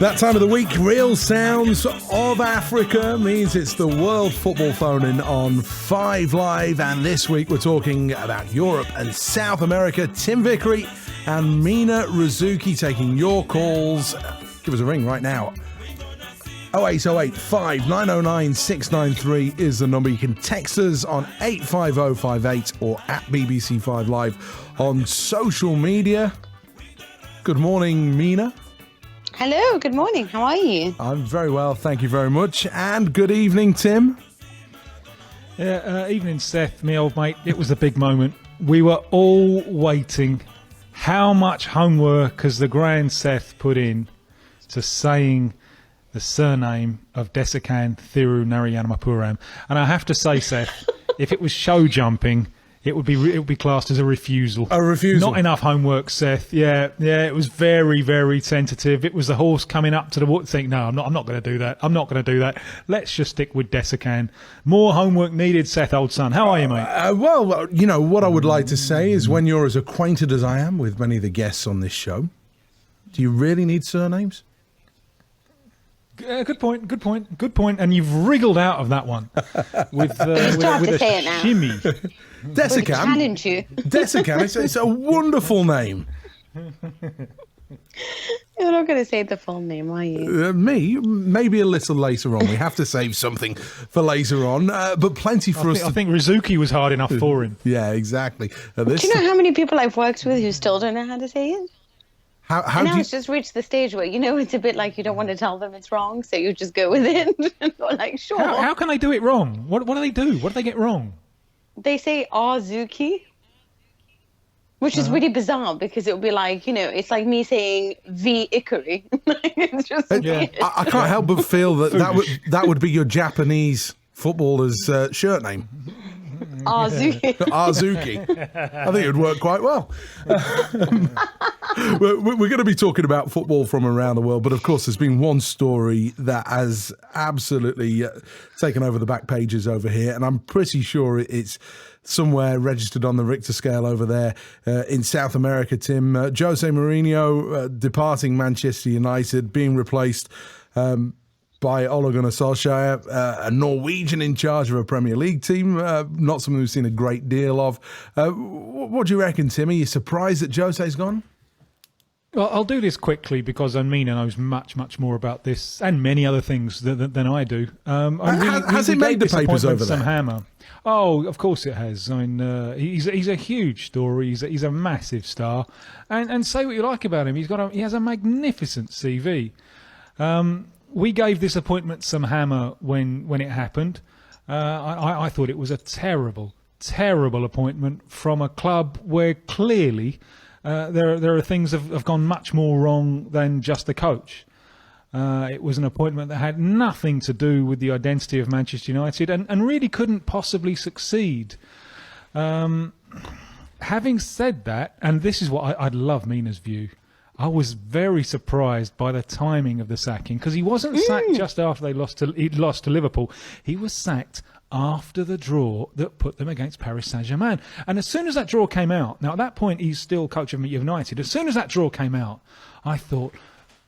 That time of the week, real sounds of Africa means it's the World Football Phone-In on 5 Live. And this week we're talking about Europe and South America. Tim Vickery and Mina Rzouki taking your calls. Give us a ring right now. 0808 5909 693 is the number. You can text us on 85058 or at BBC5 Live on social media. Good morning, Mina. Hello, good morning. How are you? I'm very well, thank you very much. And good evening, Tim. Yeah, evening, Seth, me old mate. It was a big moment. We were all waiting. How much homework has the grand Seth put in to saying the surname of Desikan Thiru Narayanamapuram? And I have to say, Seth, if it was show jumping, it would be classed as a refusal. A refusal. Not enough homework, Seth. Yeah. It was very, very tentative. It was the horse coming up to the water. Think, no, I'm not going to do that. I'm not going to do that. Let's just stick with Desikan. More homework needed, Seth, old son. How are you, mate? Well, you know what I would like to say is when you're as acquainted as I am with many of the guests on this show, do you really need surnames? Good point. And you've wriggled out of that one with a shimmy. Desikan. Challenge you. Desikan, it's a wonderful name. You're not going to say the full name, are you? Me, maybe a little later on. We have to save something for later on, but plenty for us. I think Rzouki was hard enough for him. Yeah, exactly. Do you know how many people I've worked with who still don't know how to say it? How now it's just reached the stage where, it's a bit like you don't want to tell them it's wrong, so you just go with it and go like, sure. How can they do it wrong? What do they do? What do they get wrong? They say Rzouki, which is really bizarre because it would be like, it's like me saying Vickery. It's just weird. I can't help but feel that would be your Japanese footballer's shirt name. Rzouki. Rzouki. I think it would work quite well. We're going to be talking about football from around the world, but of course there's been one story that has absolutely taken over the back pages over here, and I'm pretty sure it's somewhere registered on the Richter scale over there in South America, Tim. Jose Mourinho departing Manchester United, being replaced by Ole Gunnar Solskjaer, a Norwegian in charge of a Premier League team, not something we've seen a great deal of. What do you reckon, Tim? Are you surprised that Jose's gone? Well, I'll do this quickly because Mina knows much, much more about this and many other things than I do. Has it made the papers over there? Some hammer. Oh, of course it has. I mean, he's a huge story. He's a massive star, and say what you like about him, he has a magnificent CV. We gave this appointment some hammer when it happened. I thought it was a terrible appointment from a club where clearly there are things have gone much more wrong than just the coach. It was an appointment that had nothing to do with the identity of Manchester United and really couldn't possibly succeed. Having said that, and this is what I'd love Mina's view, I was very surprised by the timing of the sacking because he wasn't sacked just after he'd lost to Liverpool. He was sacked after the draw that put them against Paris Saint-Germain. And as soon as that draw came out, now at that point he's still coach of United, as soon as that draw came out, I thought,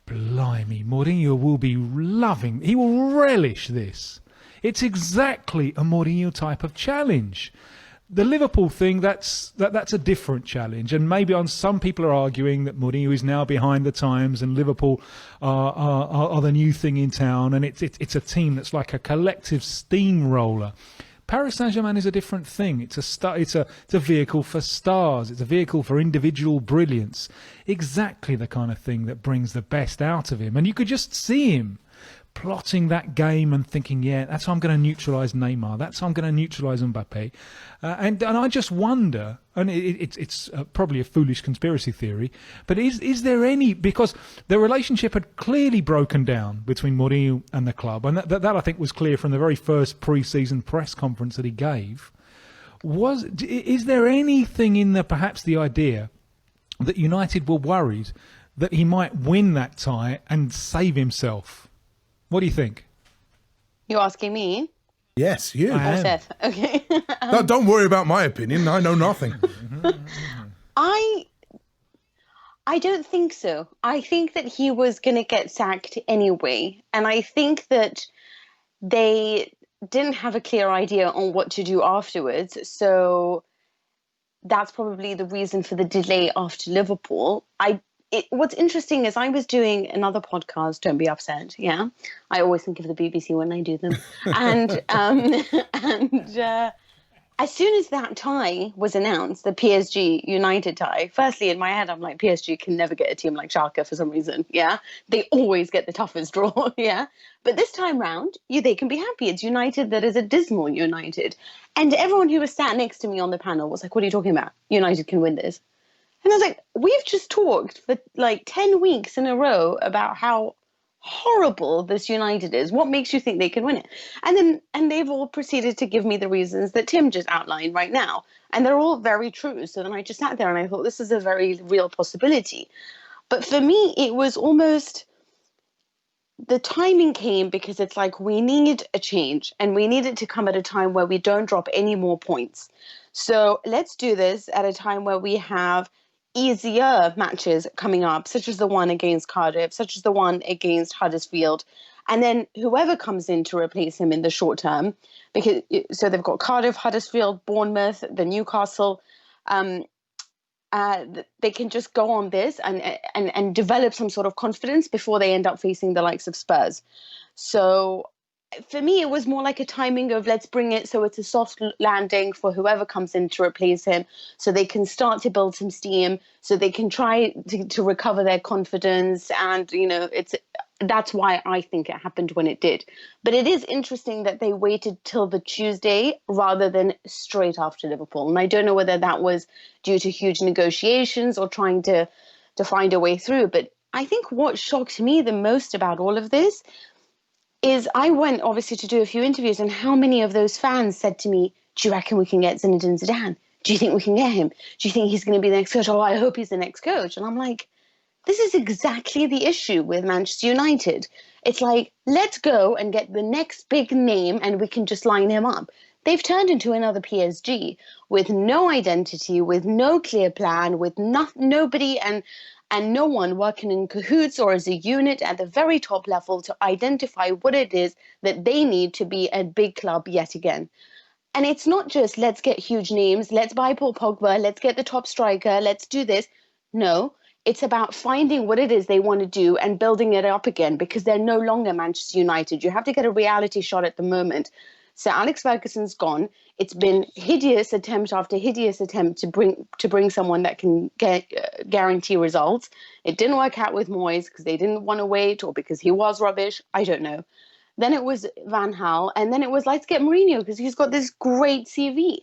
blimey, Mourinho will be loving, he will relish this. It's exactly a Mourinho type of challenge. The Liverpool thing, that's a different challenge, and maybe on some people are arguing that Mourinho is now behind the times and Liverpool are the new thing in town, and it's a team that's like a collective steamroller. Paris Saint-Germain is a different thing. It's a vehicle for stars. It's a vehicle for individual brilliance. Exactly the kind of thing that brings the best out of him, and you could just see him plotting that game and thinking, yeah, that's how I'm going to neutralise Neymar. That's how I'm going to neutralise Mbappe. And I just wonder, and it's probably a foolish conspiracy theory, but is there any, because the relationship had clearly broken down between Mourinho and the club, and that I think was clear from the very first pre-season press conference that he gave. Is there anything in there, perhaps the idea that United were worried that he might win that tie and save himself? What do you think? You asking me? Yes, you. Oh, Seth. Okay. No, don't worry about my opinion. I know nothing. I don't think so. I think that he was going to get sacked anyway. And I think that they didn't have a clear idea on what to do afterwards. So that's probably the reason for the delay after Liverpool. What's interesting is I was doing another podcast. Don't be upset. Yeah, I always think of the BBC when I do them, and and as soon as that tie was announced, the PSG United tie, firstly in my head, I'm like, PSG can never get a team like Schalke for some reason. Yeah. They always get the toughest draw. Yeah. But this time round, they can be happy. It's United that is a dismal United. And everyone who was sat next to me on the panel was like, what are you talking about? United can win this. And I was like, we've just talked for like 10 weeks in a row about how horrible this United is. What makes you think they can win it? And they've all proceeded to give me the reasons that Tim just outlined right now. And they're all very true. So then I just sat there and I thought this is a very real possibility. But for me, it was almost the timing came because it's like we need a change and we need it to come at a time where we don't drop any more points. So let's do this at a time where we have easier matches coming up, such as the one against Cardiff, such as the one against Huddersfield. And then whoever comes in to replace him in the short term, because so they've got Cardiff, Huddersfield, Bournemouth, the Newcastle. They can just go on this and develop some sort of confidence before they end up facing the likes of Spurs. So for me, it was more like a timing of let's bring it so it's a soft landing for whoever comes in to replace him, so they can start to build some steam, so they can try to recover their confidence. And, that's why I think it happened when it did. But it is interesting that they waited till the Tuesday rather than straight after Liverpool. And I don't know whether that was due to huge negotiations or trying to find a way through. But I think what shocked me the most about all of this is I went obviously to do a few interviews, and how many of those fans said to me, do you reckon we can get Zinedine Zidane? Do you think we can get him? Do you think he's going to be the next coach? Oh, I hope he's the next coach. And I'm like, this is exactly the issue with Manchester United. It's like, let's go and get the next big name and we can just line him up. They've turned into another PSG with no identity, with no clear plan, with nobody and no one working in cahoots or as a unit at the very top level to identify what it is that they need to be a big club yet again. And it's not just let's get huge names, let's buy Paul Pogba, let's get the top striker, let's do this. No, it's about finding what it is they want to do and building it up again, because they're no longer Manchester United. You have to get a reality shot at the moment. So Alex Ferguson's gone. It's been hideous attempt after hideous attempt to bring someone that can guarantee results. It didn't work out with Moyes because they didn't want to wait or because he was rubbish. I don't know. Then it was Van Gaal, and then it was let's get Mourinho because he's got this great CV.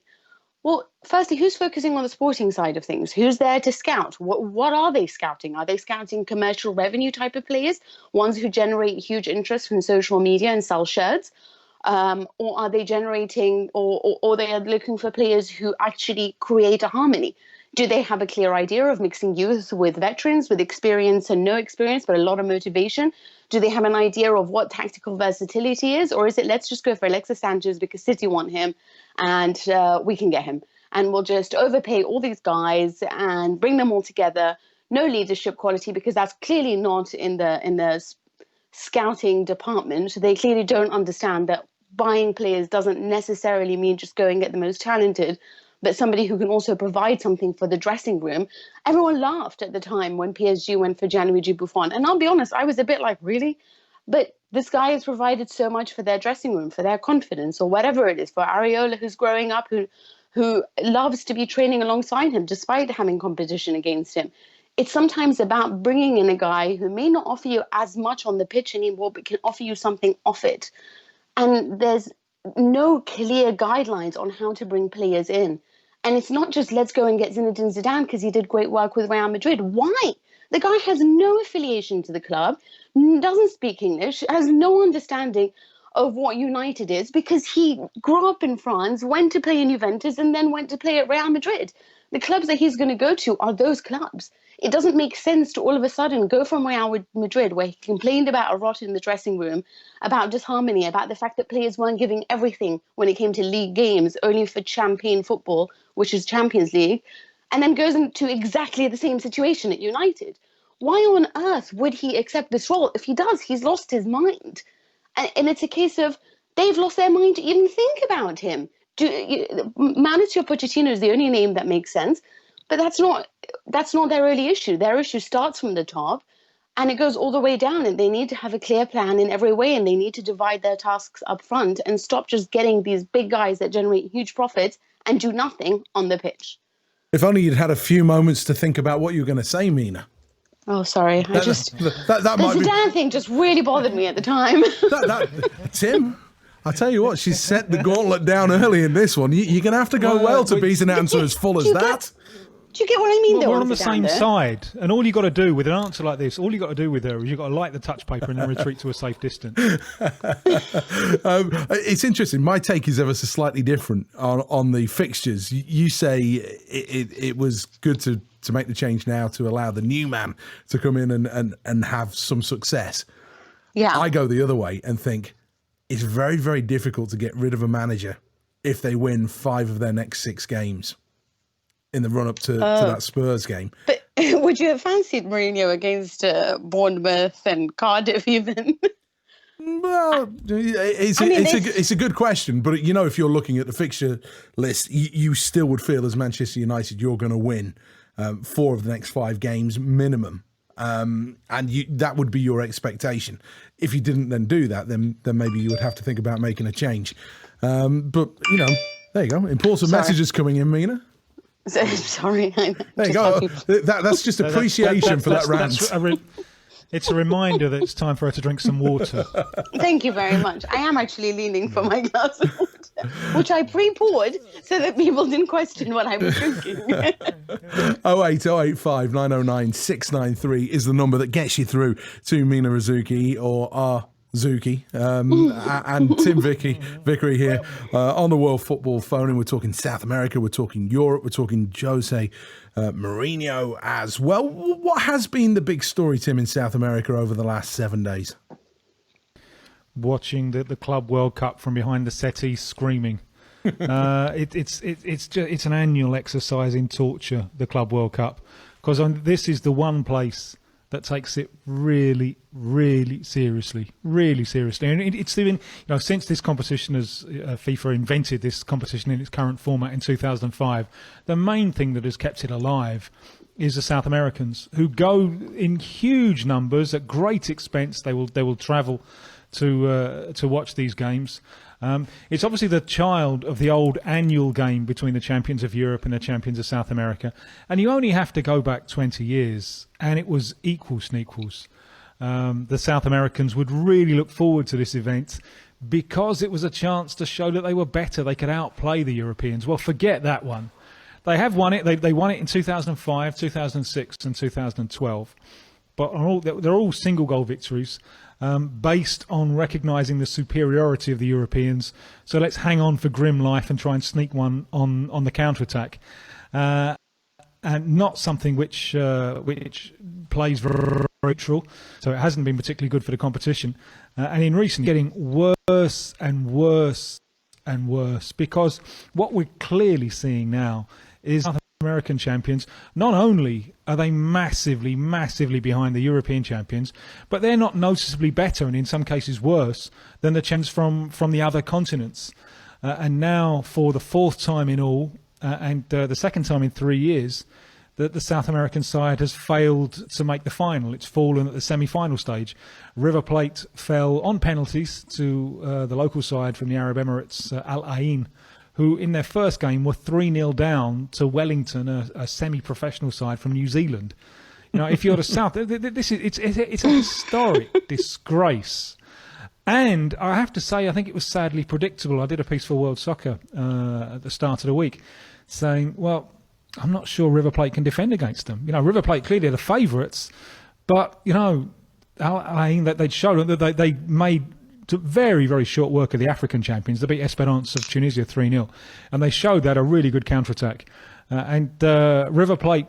Well, firstly, who's focusing on the sporting side of things? Who's there to scout? What are they scouting? Are they scouting commercial revenue type of players, ones who generate huge interest from social media and sell shirts? Or are they generating, or they are looking for players who actually create a harmony? Do they have a clear idea of mixing youth with veterans, with experience and no experience, but a lot of motivation? Do they have an idea of what tactical versatility is? Or is it, let's just go for Alexis Sanchez because City want him and we can get him. And we'll just overpay all these guys and bring them all together. No leadership quality, because that's clearly not in the scouting department. They clearly don't understand that buying players doesn't necessarily mean just go and get the most talented, but somebody who can also provide something for the dressing room. Everyone laughed at the time when PSG went for Gianluigi Buffon. And I'll be honest, I was a bit like, really? But this guy has provided so much for their dressing room, for their confidence, or whatever it is, for Areola, who's growing up, who loves to be training alongside him, despite having competition against him. It's sometimes about bringing in a guy who may not offer you as much on the pitch anymore, but can offer you something off it. And there's no clear guidelines on how to bring players in. And it's not just let's go and get Zinedine Zidane because he did great work with Real Madrid. Why? The guy has no affiliation to the club, doesn't speak English, has no understanding of what United is, because he grew up in France, went to play in Juventus, and then went to play at Real Madrid. The clubs that he's going to go to are those clubs. It doesn't make sense to all of a sudden go from Real Madrid, where he complained about a rot in the dressing room, about disharmony, about the fact that players weren't giving everything when it came to league games, only for champagne football, which is Champions League, and then goes into exactly the same situation at United. Why on earth would he accept this role? If he does, he's lost his mind. And it's a case of they've lost their mind to even think about him. Mauricio Pochettino is the only name that makes sense, but that's not their early issue. Their issue starts from the top, and it goes all the way down, and they need to have a clear plan in every way, and they need to divide their tasks up front and stop just getting these big guys that generate huge profits and do nothing on the pitch. If only you'd had a few moments to think about what you were going to say, Mina. Oh, sorry. The Zidane thing just really bothered me at the time. Tim, I tell you what, she's set the gauntlet down early in this one. You're going to have to go well to beat an answer as full as that. Do you get what I mean? We're on the same side, and all you got to do with an answer like this, all you got to do with her is you got to light the touch paper and then retreat to a safe distance. It's interesting. My take is ever so slightly different on the fixtures. You say it was good to make the change now to allow the new man to come in and have some success. Yeah, I go the other way and think it's very, very difficult to get rid of a manager if they win 5 of their next 6 games in the run-up to that Spurs game. But would you have fancied Mourinho against Bournemouth and Cardiff even? Well, it's a good question, but if you're looking at the fixture list, you still would feel as Manchester United you're going to win 4 of the next 5 games minimum, and that would be your expectation. If you didn't then do that, then maybe you would have to think about making a change. But there you go. Important messages coming in, Mina. Sorry. There you go. That's just appreciation for that rant. It's a reminder that it's time for her to drink some water. Thank you very much. I am actually leaning for my glass of water, which I pre-poured so that people didn't question what I was drinking. 08085 909 693 is the number that gets you through to Mina Rzouki or our Rzouki, and Tim Vickery here on the World Football Phone, and we're talking South America, we're talking Europe, we're talking Jose Mourinho as well. What has been the big story, Tim, in South America over the last 7 days? Watching the Club World Cup from behind the settee, screaming. It's an annual exercise in torture, the Club World Cup, because this is the one place that takes it really, really seriously, And it's even, since this competition FIFA invented this competition in its current format in 2005, the main thing that has kept it alive is the South Americans, who go in huge numbers at great expense. They will travel to watch these games. It's obviously the child of the old annual game between the champions of Europe and the champions of South America. And you only have to go back 20 years, and it was equals and equals. The South Americans would really look forward to this event because it was a chance to show that they were better. They could outplay the Europeans. Well, forget that one. They have won it. They won it in 2005, 2006 and 2012. But they're all single-goal victories. Based on recognising the superiority of the Europeans. So let's hang on for grim life and try and sneak one on the counter-attack. And not something which plays very neutral. So it hasn't been particularly good for the competition. And in recent years, getting worse and worse and worse. Because what we're clearly seeing now is South American champions, not only are they massively behind the European champions, but they're not noticeably better and in some cases worse than the champions from the other continents. And now for the 4th time in all, and the 2nd time in 3 years, that the South American side has failed to make the final. It's fallen at the semi-final stage. River Plate fell on penalties to the local side from the Arab Emirates, Al Ain, who in their first game were 3-0 down to Wellington, a semi-professional side from New Zealand. If you're the South, it's a historic disgrace. And I have to say, I think it was sadly predictable. I did a piece for World Soccer at the start of the week saying, well, I'm not sure River Plate can defend against them. River Plate clearly are the favourites, but, that they'd shown that they made very, very short work of the African champions. They beat Esperance of Tunisia 3-0. And they showed that a really good counter-attack. And River Plate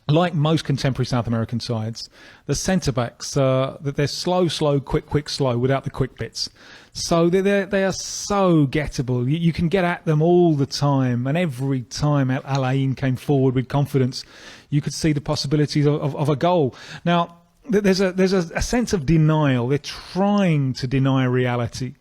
like most contemporary South American sides, the centre-backs, they're slow, quick, slow, without the quick bits. So they are so gettable. You can get at them all the time, and every time Alain came forward with confidence, you could see the possibilities of a goal. Now, there's a sense of denial. They're trying to deny reality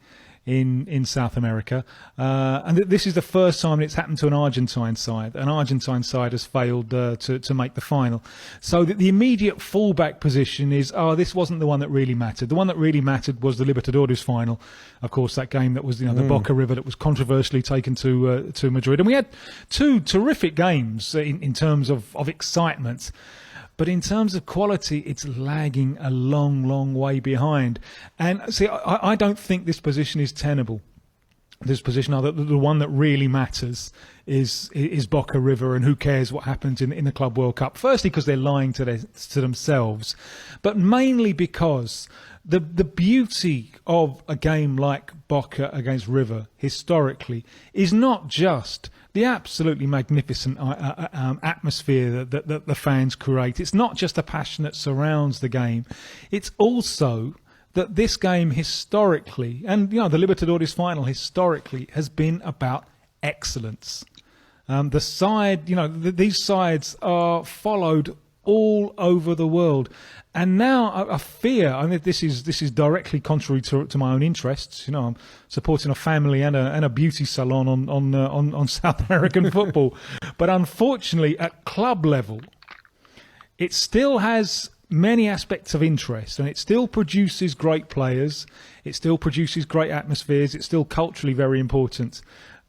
in South America, and this is the first time it's happened to an Argentine side. An Argentine side has failed to make the final. So the immediate fallback position is, this wasn't the one that really mattered. The one that really mattered was the Libertadores final. Of course, that game that was the Boca River that was controversially taken to Madrid. And we had two terrific games in terms of excitement. But in terms of quality, it's lagging a long way behind. And see, I don't think this position is tenable. This position, the one that really matters is Boca River, and who cares what happens in the Club World Cup. Firstly, because they're lying to themselves, but mainly because the beauty of a game like Boca against River historically is not just the absolutely magnificent atmosphere that the fans create. It's not just the passion that surrounds the game. It's also that this game historically, and the Libertadores final historically, has been about excellence. The side, these sides are followed all over the world. And now I fear, I mean, this is directly contrary to my own interests. I'm supporting a family and a beauty salon on South American football. But unfortunately, at club level, it still has many aspects of interest, and it still produces great players. It still produces great atmospheres. It's still culturally very important.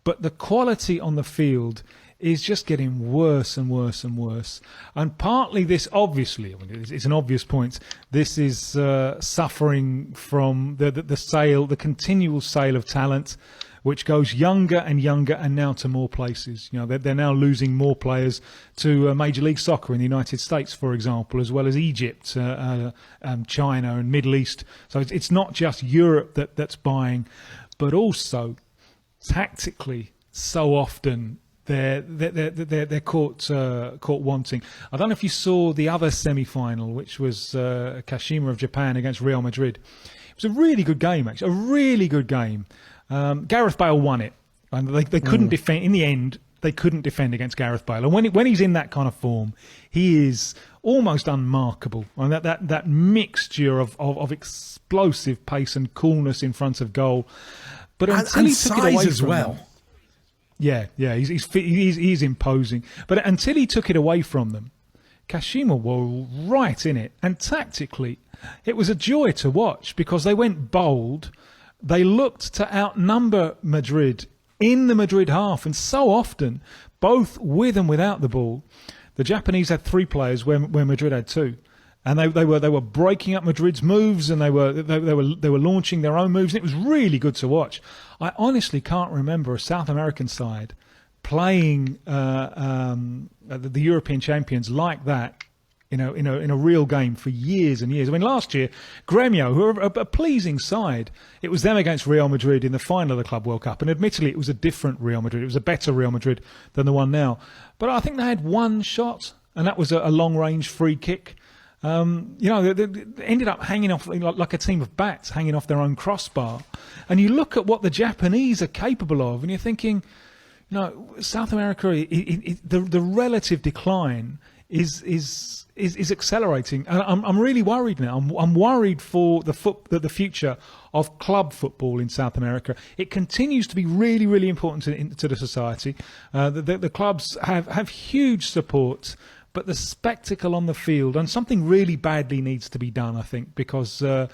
But the quality on the field is just getting worse and worse and worse. And partly this, obviously, it's an obvious point, this is suffering from the continual sale of talent, which goes younger and younger, and now to more places. They're now losing more players to Major League Soccer in the United States, for example, as well as Egypt, China and Middle East. So it's not just Europe that's buying, but also tactically, so often they're caught wanting. I don't know if you saw the other semi-final, which was Kashima of Japan against Real Madrid. It was a really good game, actually, a really good game. Gareth Bale won it, and they couldn't defend. In the end, they couldn't defend against Gareth Bale. And when he's in that kind of form, he is almost unmarkable. And that mixture of explosive pace and coolness in front of goal. But until he took it away as from well. them, he's imposing. But until he took it away from them, Kashima were right in it. And tactically, it was a joy to watch because they went bold. They looked to outnumber Madrid in the Madrid half, and so often, both with and without the ball, the Japanese had three players where Madrid had two, and they were breaking up Madrid's moves, and they were launching their own moves, and it was really good to watch. I honestly can't remember a South American side playing the European champions like that. In a real game for years and years. I mean, last year, Gremio, who are a pleasing side, it was them against Real Madrid in the final of the Club World Cup. And admittedly, it was a different Real Madrid. It was a better Real Madrid than the one now. But I think they had one shot, and that was a long-range free kick. They ended up hanging off like a team of bats, hanging off their own crossbar. And you look at what the Japanese are capable of, and you're thinking, South America, the relative decline is accelerating, and I'm really worried now. I'm worried for the future of club football in South America. It continues to be really, really important to the society. The clubs have huge support, but the spectacle on the field, and something really badly needs to be done, I think, because the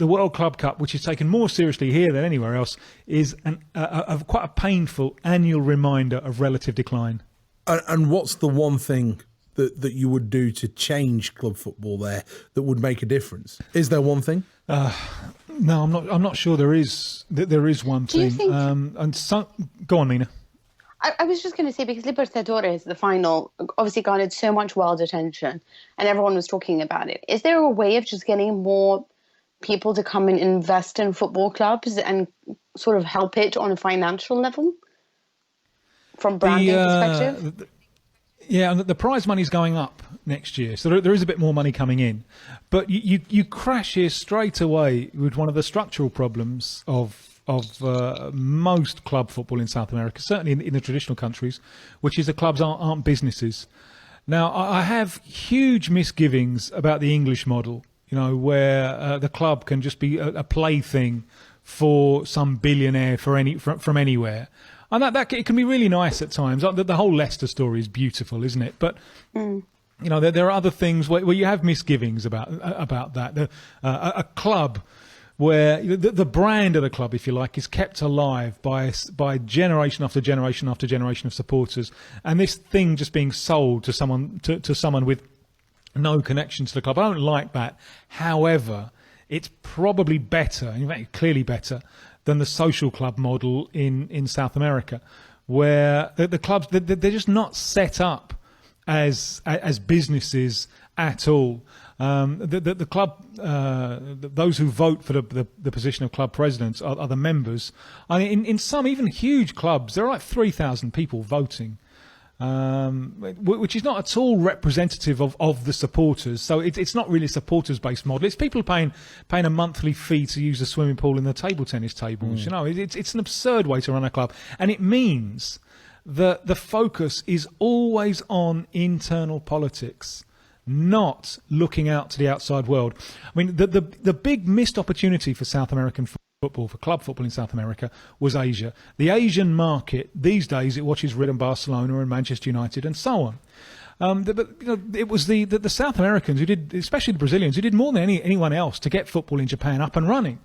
World Club Cup, which is taken more seriously here than anywhere else, is quite a painful annual reminder of relative decline. And what's the one thing that you would do to change club football there that would make a difference? Is there one thing? No, I'm not sure there is. There is one thing. Go on, Mina. I was just going to say, because Libertadores, the final, obviously garnered so much world attention and everyone was talking about it. Is there a way of just getting more people to come and invest in football clubs and sort of help it on a financial level from branding perspective? Yeah, and the prize money's going up next year, so there is a bit more money coming in. But you crash here straight away with one of the structural problems of most club football in South America, certainly in the traditional countries, which is the clubs aren't businesses. Now, I have huge misgivings about the English model, where the club can just be a plaything for some billionaire from anywhere. And that it can be really nice at times. The whole Leicester story is beautiful, isn't it? But there are other things where you have misgivings about that. A club where the brand of the club, if you like, is kept alive by generation after generation after generation of supporters, and this thing just being sold to someone with no connection to the club. I don't like that. However, it's probably better, in fact, clearly better than the social club model in South America, where the clubs they're just not set up as businesses at all. The club, those who vote for the position of club presidents are the members. I mean, in some even huge clubs, there are like 3,000 people voting, which is not at all representative of the supporters. So it's not really a supporters-based model. It's people paying a monthly fee to use the swimming pool and the table tennis tables. It's an absurd way to run a club, and it means that the focus is always on internal politics, not looking out to the outside world. I mean, the big missed opportunity for South American football, for club football in South America, was Asia. The Asian market these days, it watches Real and Barcelona and Manchester United and so on. But it was the South Americans who did, especially the Brazilians, who did more than anyone else to get football in Japan up and running.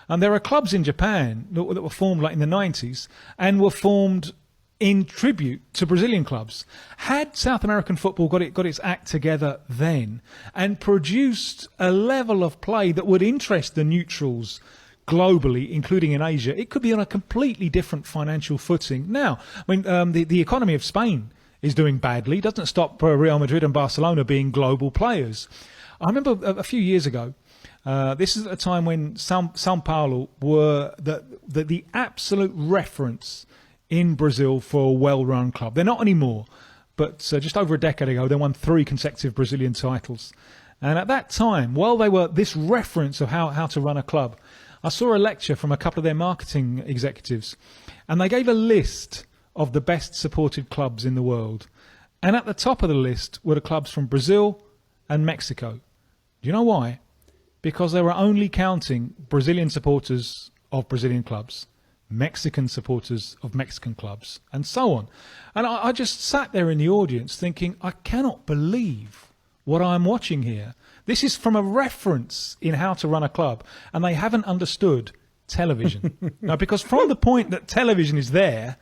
And there are clubs in Japan that were formed like in the 90s and were formed in tribute to Brazilian clubs. Had South American football got its act together then and produced a level of play that would interest the neutrals globally, including in Asia, it could be on a completely different financial footing. Now, I mean, the economy of Spain is doing badly. It doesn't stop Real Madrid and Barcelona being global players. I remember a few years ago, this is at a time when São Paulo were the absolute reference in Brazil for a well-run club. They're not anymore, but just over a decade ago, they won 3 consecutive Brazilian titles. And at that time, while they were this reference of how to run a club, I saw a lecture from a couple of their marketing executives, and they gave a list of the best supported clubs in the world. And at the top of the list were the clubs from Brazil and Mexico. Do you know why? Because they were only counting Brazilian supporters of Brazilian clubs, Mexican supporters of Mexican clubs, and so on. And I just sat there in the audience thinking, I cannot believe what I'm watching here. This is from a reference in how to run a club, and they haven't understood television. Now, because from the point that television is there,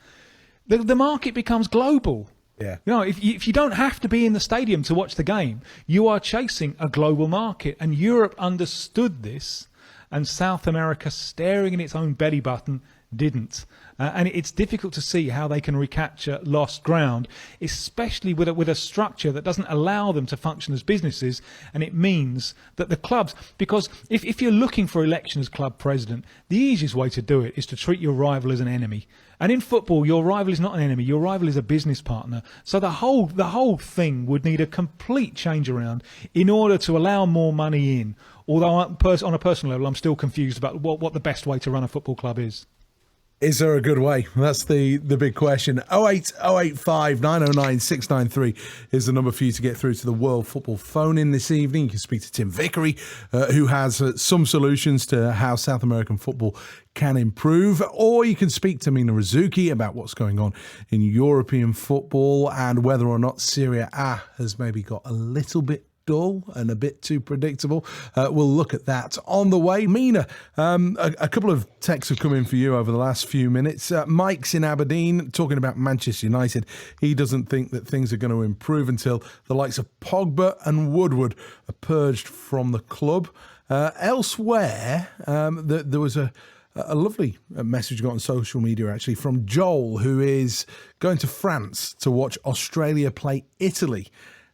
the market becomes global. Yeah. If you don't have to be in the stadium to watch the game, you are chasing a global market, and Europe understood this, and South America, staring in its own belly button, didn't. And it's difficult to see how they can recapture lost ground, especially with a structure that doesn't allow them to function as businesses. And it means that the clubs, because if you're looking for election as club president, the easiest way to do it is to treat your rival as an enemy. And in football, your rival is not an enemy. Your rival is a business partner. So the whole thing would need a complete change around in order to allow more money in. Although on a personal level, I'm still confused about what the best way to run a football club is. Is there a good way? That's the big question. 08085 909 693 is the number for you to get through to the World Football phone-in this evening. You can speak to Tim Vickery, who has some solutions to how South American football can improve. Or you can speak to Mina Rzouki about what's going on in European football and whether or not Serie A has maybe got a little bit dull and a bit too predictable. We'll look at that on the way. Mina, a couple of texts have come in for you over the last few minutes. Mike's in Aberdeen talking about Manchester United. He doesn't think that things are going to improve until the likes of Pogba and Woodward are purged from the club. Elsewhere, there was a lovely message got on social media actually from Joel, who is going to France to watch Australia play Italy.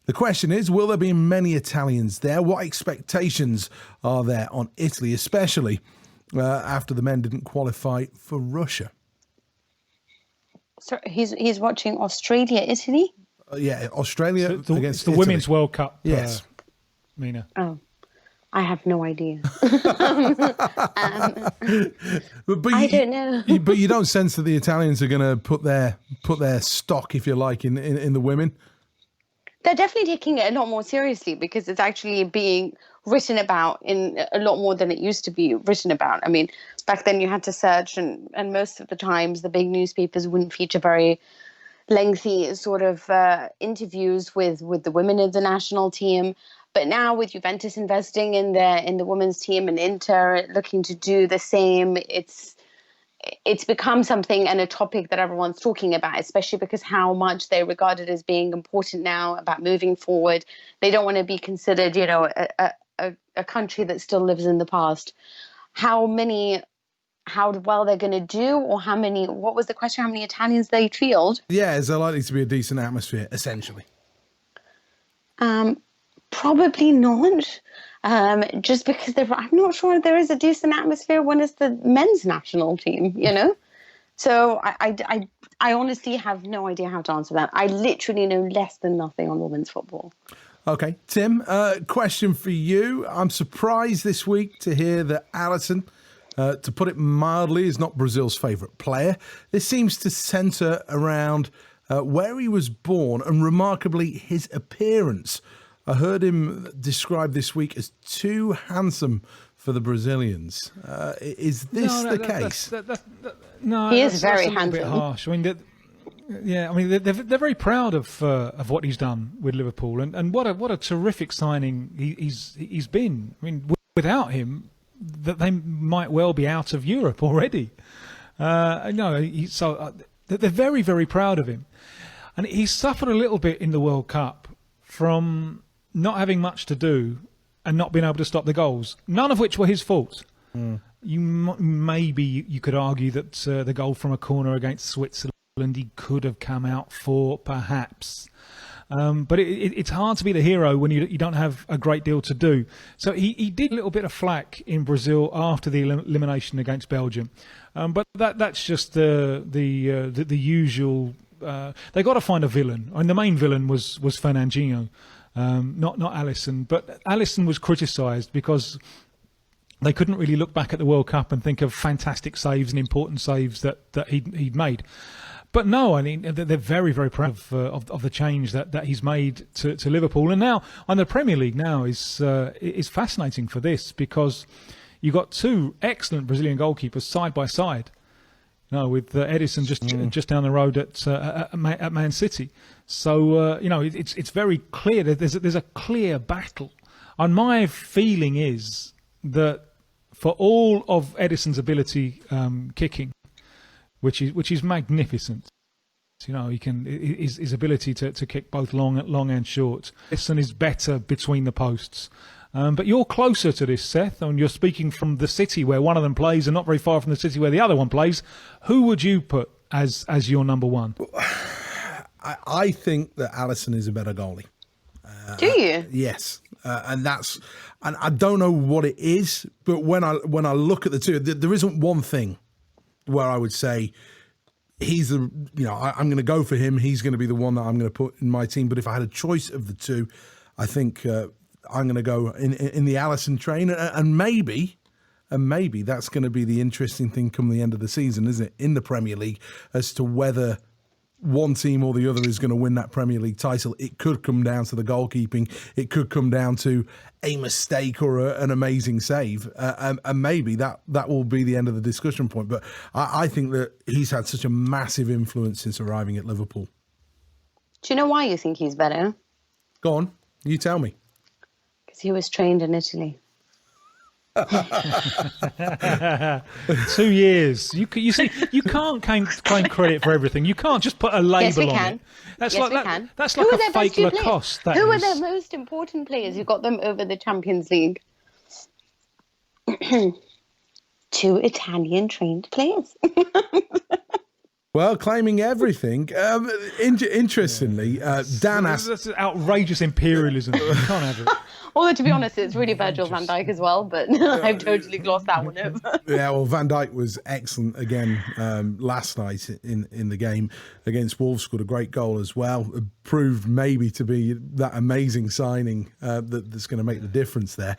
The question is, will there be many Italians there? What expectations are there on Italy, especially after the men didn't qualify for Russia? So he's watching Australia, Italy? Yeah, Australia against it's the Italy. Women's World Cup. Yes. Mina. Oh, I have no idea. But I don't know. But you don't sense that the Italians are going to put their stock, if you like, in the women. They're definitely taking it a lot more seriously because it's actually being written about in a lot more than it used to be written about. I mean, back then you had to search, and most of the times the big newspapers wouldn't feature very lengthy sort of interviews with the women of the national team. But now with Juventus investing in the women's team and Inter looking to do the same, it's become something and a topic that everyone's talking about, especially because how much they regard it as being important now about moving forward. They don't want to be considered, a country that still lives in the past. How well they're going to do, or what was the question, how many Italians they field? Yeah, is there likely to be a decent atmosphere, essentially? Probably not. Just because I'm not sure there is a decent atmosphere when it's the men's national team, So I honestly have no idea how to answer that. I literally know less than nothing on women's football. Okay, Tim, question for you. I'm surprised this week to hear that Alisson, to put it mildly, is not Brazil's favourite player. This seems to centre around where he was born and, remarkably, his appearance. I heard him described this week as too handsome for the Brazilians. Is this the case? No, he is very handsome. Bit harsh. I mean, they're very proud of what he's done with Liverpool, and what a terrific signing he's been. I mean, without him, that they might well be out of Europe already. They're very, very proud of him, and he suffered a little bit in the World Cup from not having much to do and not being able to stop the goals, none of which were his fault. Maybe you could argue that the goal from a corner against Switzerland he could have come out for, perhaps. But it's hard to be the hero when you don't have a great deal to do. So he did a little bit of flack in Brazil after the elimination against Belgium. But that's just the usual. They got to find a villain. I mean, the main villain was Fernandinho. Not Alisson, but Alisson was criticised because they couldn't really look back at the World Cup and think of fantastic saves and important saves that he'd made. But no, I mean, they're very, very proud of the change that he's made to Liverpool. And now, on the Premier League now is fascinating for this because you've got two excellent Brazilian goalkeepers side by side. With Edison just down the road at Man City. So, it's very clear that there's a clear battle. And my feeling is that for all of Edison's ability kicking, which is magnificent, he can his ability to kick both long and short. Edison is better between the posts. But you're closer to this, Seth, and you're speaking from the city where one of them plays and not very far from the city where the other one plays. Who would you put as your number one? I think that Alisson is a better goalie. Do you? Yes. And I don't know what it is, but when I look at the two, there isn't one thing where I would say he's I'm going to go for him. He's going to be the one that I'm going to put in my team. But if I had a choice of the two, I think I'm going to go in the Alisson train, and maybe that's going to be the interesting thing come the end of the season, isn't it, in the Premier League, as to whether one team or the other is going to win that Premier League title. It could come down to the goalkeeping. It could come down to a mistake or an amazing save, and maybe that will be the end of the discussion point. But I think that he's had such a massive influence since arriving at Liverpool. Do you know why you think he's better? Go on, you tell me. He was trained in Italy. 2 years. You see, you can't claim credit for everything. You can't just put a label on it. That's like a fake Lacoste. Who are their most important players who got them over the Champions League? 2 Italian trained players. Well, claiming everything. Interestingly, Dan asked... That's outrageous imperialism. You can't have it. Although, to be honest, it's really Virgil van Dijk as well, but I've totally glossed that one over. Yeah, well, Van Dijk was excellent again last night in the game against Wolves, scored a great goal as well. It proved maybe to be that amazing signing that's going to make the difference there.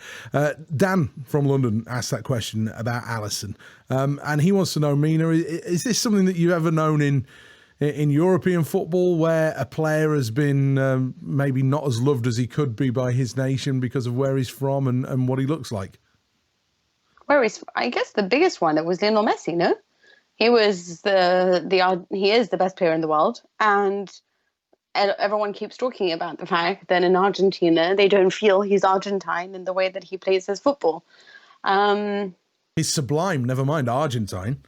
Dan from London asked that question about Alisson, and he wants to know, Mina, is this something that you've ever known in European football where a player has been maybe not as loved as he could be by his nation because of where he's from and what he looks like? I guess the biggest one, it was Lionel Messi, no? He was he is the best player in the world, and everyone keeps talking about the fact that in Argentina they don't feel he's Argentine in the way that he plays his football. He's sublime, never mind Argentine.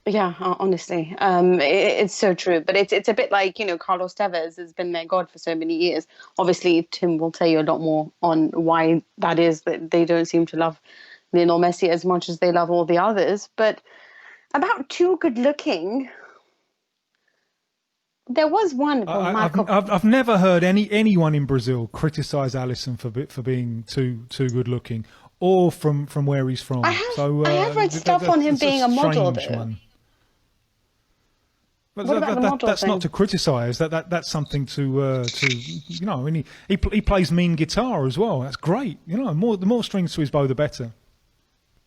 Yeah, honestly, it's so true. But it's a bit like, Carlos Tevez has been their god for so many years. Obviously, Tim will tell you a lot more on why that is, that they don't seem to love Lionel Messi as much as they love all the others. But about too good looking, there was one called Marco. I've never heard anyone in Brazil criticise Alisson for being too good looking, or from where he's from. I have read stuff on him being a model, though. One. But What about the model that's thing? not to criticise. That's something to I mean, he plays mean guitar as well. That's great. The more strings to his bow, the better.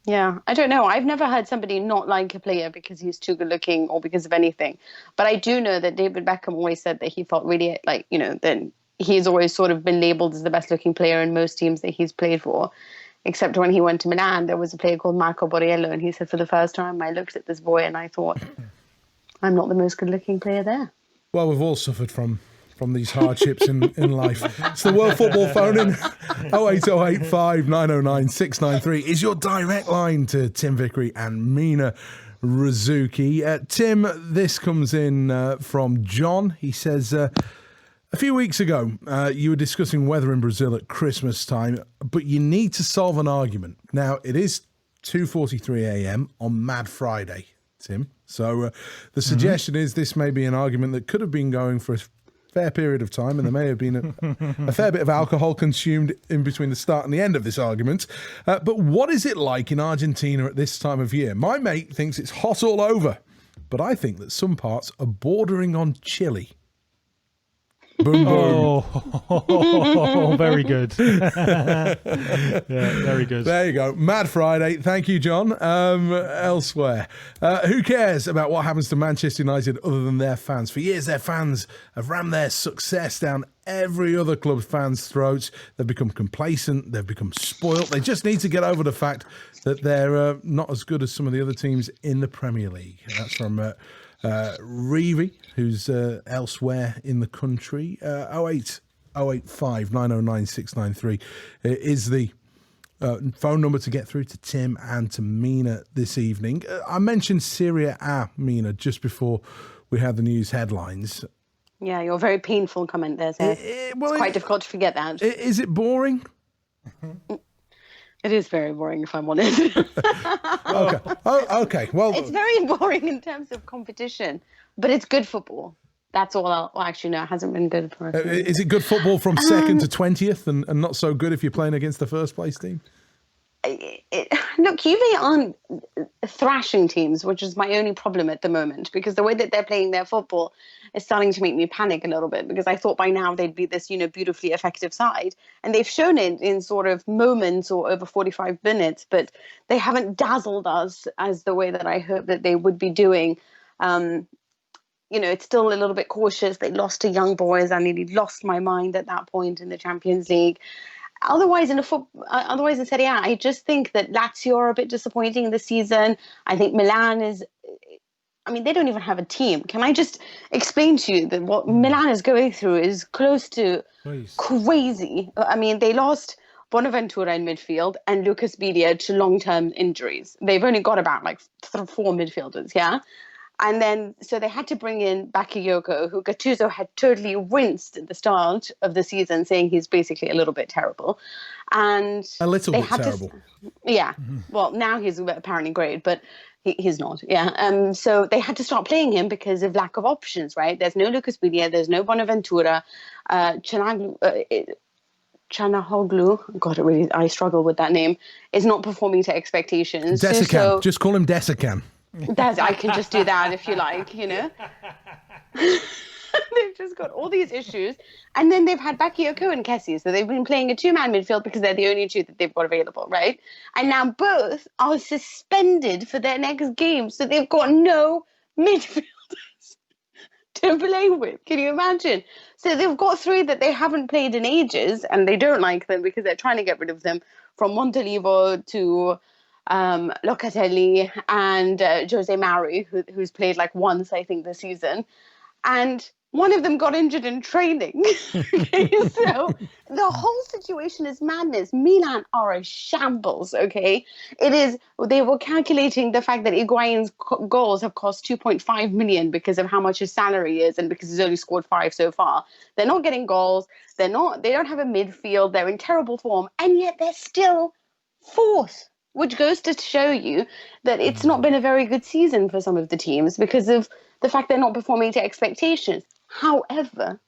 Yeah, I don't know. I've never heard somebody not like a player because he's too good looking or because of anything. But I do know that David Beckham always said that he felt really that he's always sort of been labelled as the best looking player in most teams that he's played for. Except when he went to Milan, there was a player called Marco Borriello, and he said, for the first time, I looked at this boy and I thought, I'm not the most good-looking player there. Well, we've all suffered from these hardships in life. It's the World Football phone in 08085 909 693 is your direct line to Tim Vickery and Mina Rzouki. Tim, this comes in from John. He says, a few weeks ago, you were discussing weather in Brazil at Christmas time, but you need to solve an argument. Now, it is 2:43 a.m. on Mad Friday, Tim. So the suggestion is this may be an argument that could have been going for a fair period of time, and there may have been a fair bit of alcohol consumed in between the start and the end of this argument. But what is it like in Argentina at this time of year? My mate thinks it's hot all over, but I think that some parts are bordering on chilly. Boom, boom. Oh, very good. Yeah, very good. There you go. Mad Friday. Thank you, John. Elsewhere, who cares about what happens to Manchester United other than their fans? For years, their fans have rammed their success down every other club's fans' throats. They've become complacent. They've become spoilt. They just need to get over the fact that they're not as good as some of the other teams in the Premier League. That's from Reevy, who's elsewhere in the country. 08085 909 693 is the phone number to get through to Tim and to Mina this evening. I mentioned Serie A, Mina, just before we had the news headlines. Yeah, your very painful comment there, Seth. It's quite difficult to forget that. Is it boring? It is very boring, if I'm honest. Okay. Okay. Well, it's very boring in terms of competition, but it's good football. That's all. Actually, no, it hasn't been good for us. Is it good football from second to 20th and not so good if you're playing against the first place team? Look, Juve aren't thrashing teams, which is my only problem at the moment, because the way that they're playing their football is starting to make me panic a little bit, because I thought by now they'd be this, beautifully effective side. And they've shown it in sort of moments or over 45 minutes, but they haven't dazzled us as the way that I hope that they would be doing. It's still a little bit cautious. They lost to young boys. I nearly lost my mind at that point in the Champions League. Otherwise in Serie A, I just think that Lazio are a bit disappointing this season. I think Milan they don't even have a team. Can I just explain to you that what Milan is going through is close to crazy. They lost Bonaventura in midfield and Lucas Bilia to long-term injuries. They've only got about 4 midfielders, yeah? And then, so they had to bring in Bakayoko, who Gattuso had totally rinsed at the start of the season, saying he's basically a little bit terrible. And a little bit terrible. Yeah. Well, now he's apparently great, but he's not. Yeah. So they had to start playing him because of lack of options, right? There's no Lucas Bilia, there's no Bonaventura. Chanahoglu, God, I struggle with that name, is not performing to expectations. Desikan. Just call him Desikan. I can just do that if you like, you know. They've just got all these issues. And then they've had Bakayoko and Kessie. So they've been playing a two-man midfield because they're the only two that they've got available, right? And now both are suspended for their next game. So they've got no midfielders to play with. Can you imagine? So they've got three that they haven't played in ages, and they don't like them because they're trying to get rid of them, from Montalivo to Locatelli and Jose Mari, who's played like once, I think, this season. And one of them got injured in training. Okay, so the whole situation is madness. Milan are a shambles, okay? They were calculating the fact that Higuain's goals have cost 2.5 million because of how much his salary is and because he's only scored 5 so far. They're not getting goals. They don't have a midfield. They're in terrible form. And yet they're still fourth, which goes to show you that it's not been a very good season for some of the teams because of the fact they're not performing to expectations. However,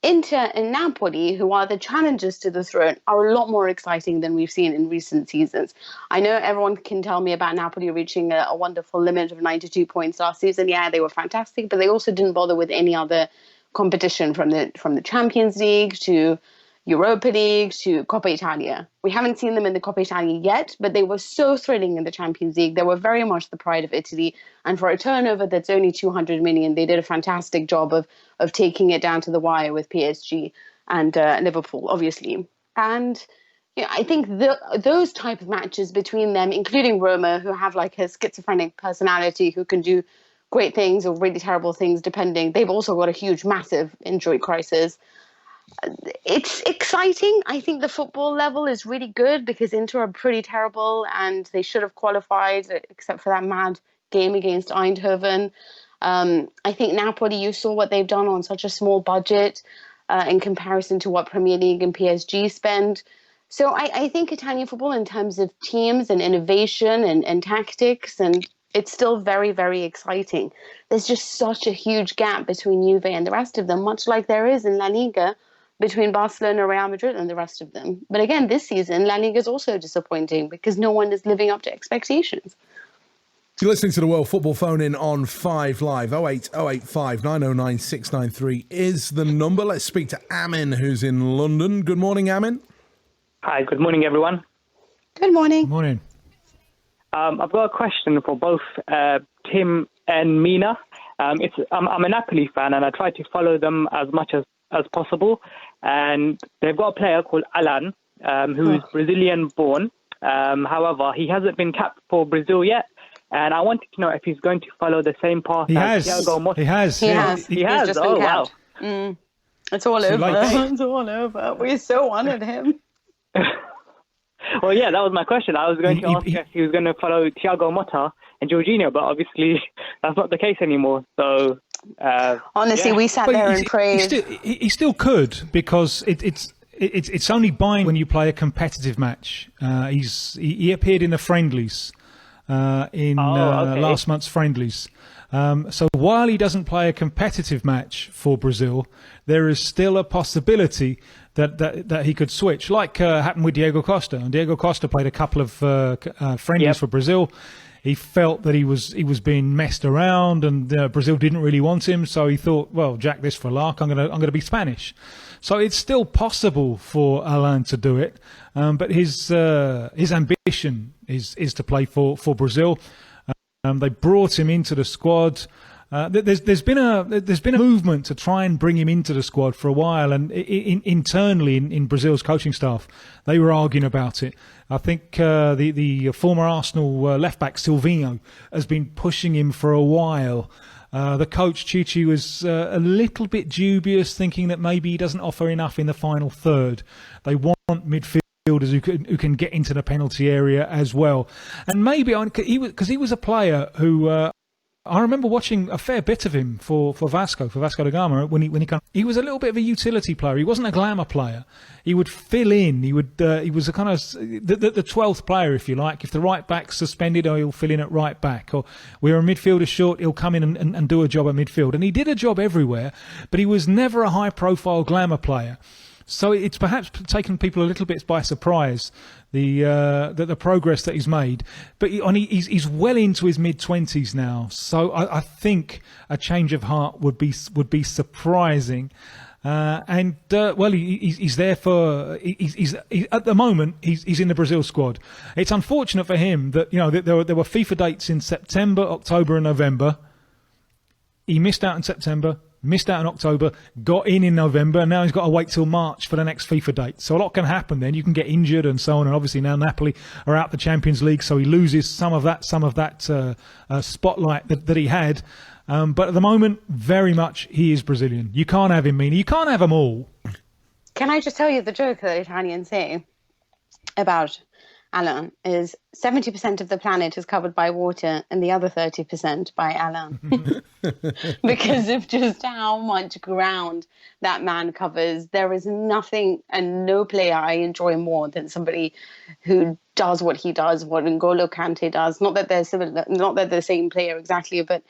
Inter and Napoli, who are the challengers to the throne, are a lot more exciting than we've seen in recent seasons. I know everyone can tell me about Napoli reaching a wonderful limit of 92 points last season. Yeah, they were fantastic, but they also didn't bother with any other competition from the Champions League to Europa League to Coppa Italia. We haven't seen them in the Coppa Italia yet, but they were so thrilling in the Champions League. They were very much the pride of Italy. And for a turnover that's only 200 million, they did a fantastic job of taking it down to the wire with PSG and Liverpool, obviously. And I think those type of matches between them, including Roma, who have like a schizophrenic personality, who can do great things or really terrible things, depending. They've also got a huge, massive injury crisis. It's exciting. I think the football level is really good because Inter are pretty terrible and they should have qualified except for that mad game against Eindhoven. I think Napoli, you saw what they've done on such a small budget in comparison to what Premier League and PSG spend. So I think Italian football in terms of teams and innovation and tactics, and it's still very, very exciting. There's just such a huge gap between Juve and the rest of them, much like there is in La Liga between Barcelona, Real Madrid, and the rest of them. But again, this season, La Liga is also disappointing because no one is living up to expectations. You're listening to the World Football Phone In on 5 Live. 08085 909 693 is the number. Let's speak to Amin, who's in London. Good morning, Amin. Hi, good morning, everyone. Good morning. Good morning. I've got a question for both Tim and Mina. I'm a Napoli fan, and I try to follow them as much as possible. And they've got a player called Alan, who is Brazilian born. However, he hasn't been capped for Brazil yet. And I wanted to know if he's going to follow the same path as Thiago Motta. He has. He has. He has. Just Oh, been wow. capped. It's all over. It's all over. We so wanted him. Well, yeah, that was my question. I was going to ask if he was going to follow Thiago Motta and Jorginho, but obviously that's not the case anymore. So, honestly, we sat there and prayed. He still could, because it's only buying when you play a competitive match. He appeared in the friendlies last month's friendlies. So while he doesn't play a competitive match for Brazil, there is still a possibility that he could switch, like happened with Diego Costa. And Diego Costa played a couple of friendlies for Brazil. He felt that he was being messed around, and Brazil didn't really want him. So he thought, well, jack this for a lark. I'm gonna be Spanish. So it's still possible for Alain to do it, but his ambition is to play for Brazil. They brought him into the squad. There's been a movement to try and bring him into the squad for a while, and internally in Brazil's coaching staff, they were arguing about it. I think the former Arsenal left back Silvinho has been pushing him for a while. The coach Chichi was a little bit dubious, thinking that maybe he doesn't offer enough in the final third. They want midfielders who can get into the penalty area as well, and maybe because he was a player who. I remember watching a fair bit of him for Vasco da Gama when he was a little bit of a utility player. He wasn't a glamour player. He would fill in. He was a kind of the 12th player, if you like. If the right back's suspended, he'll fill in at right back. Or we're a midfielder short, he'll come in and do a job at midfield. And he did a job everywhere, but he was never a high-profile glamour player. So it's perhaps taken people a little bit by surprise, the progress that he's made. But he's well into his mid-20s now, so I think a change of heart would be surprising. He's there for. He's at the moment. He's in the Brazil squad. It's unfortunate for him that there were FIFA dates in September, October, and November. He missed out in September, missed out in October, got in November, and now he's got to wait till March for the next FIFA date. So a lot can happen then. You can get injured and so on. And obviously now Napoli are out the Champions League, so he loses some of that spotlight that he had. But at the moment, very much he is Brazilian. You can't have him, Mina. You can't have them all. Can I just tell you the joke that Italians say about Alain is 70% of the planet is covered by water and the other 30% by Alain. Because of just how much ground that man covers. There is nothing and no player I enjoy more than somebody who does what he does, what N'Golo Kante does. Not that they're similar, not that they're the same player exactly, but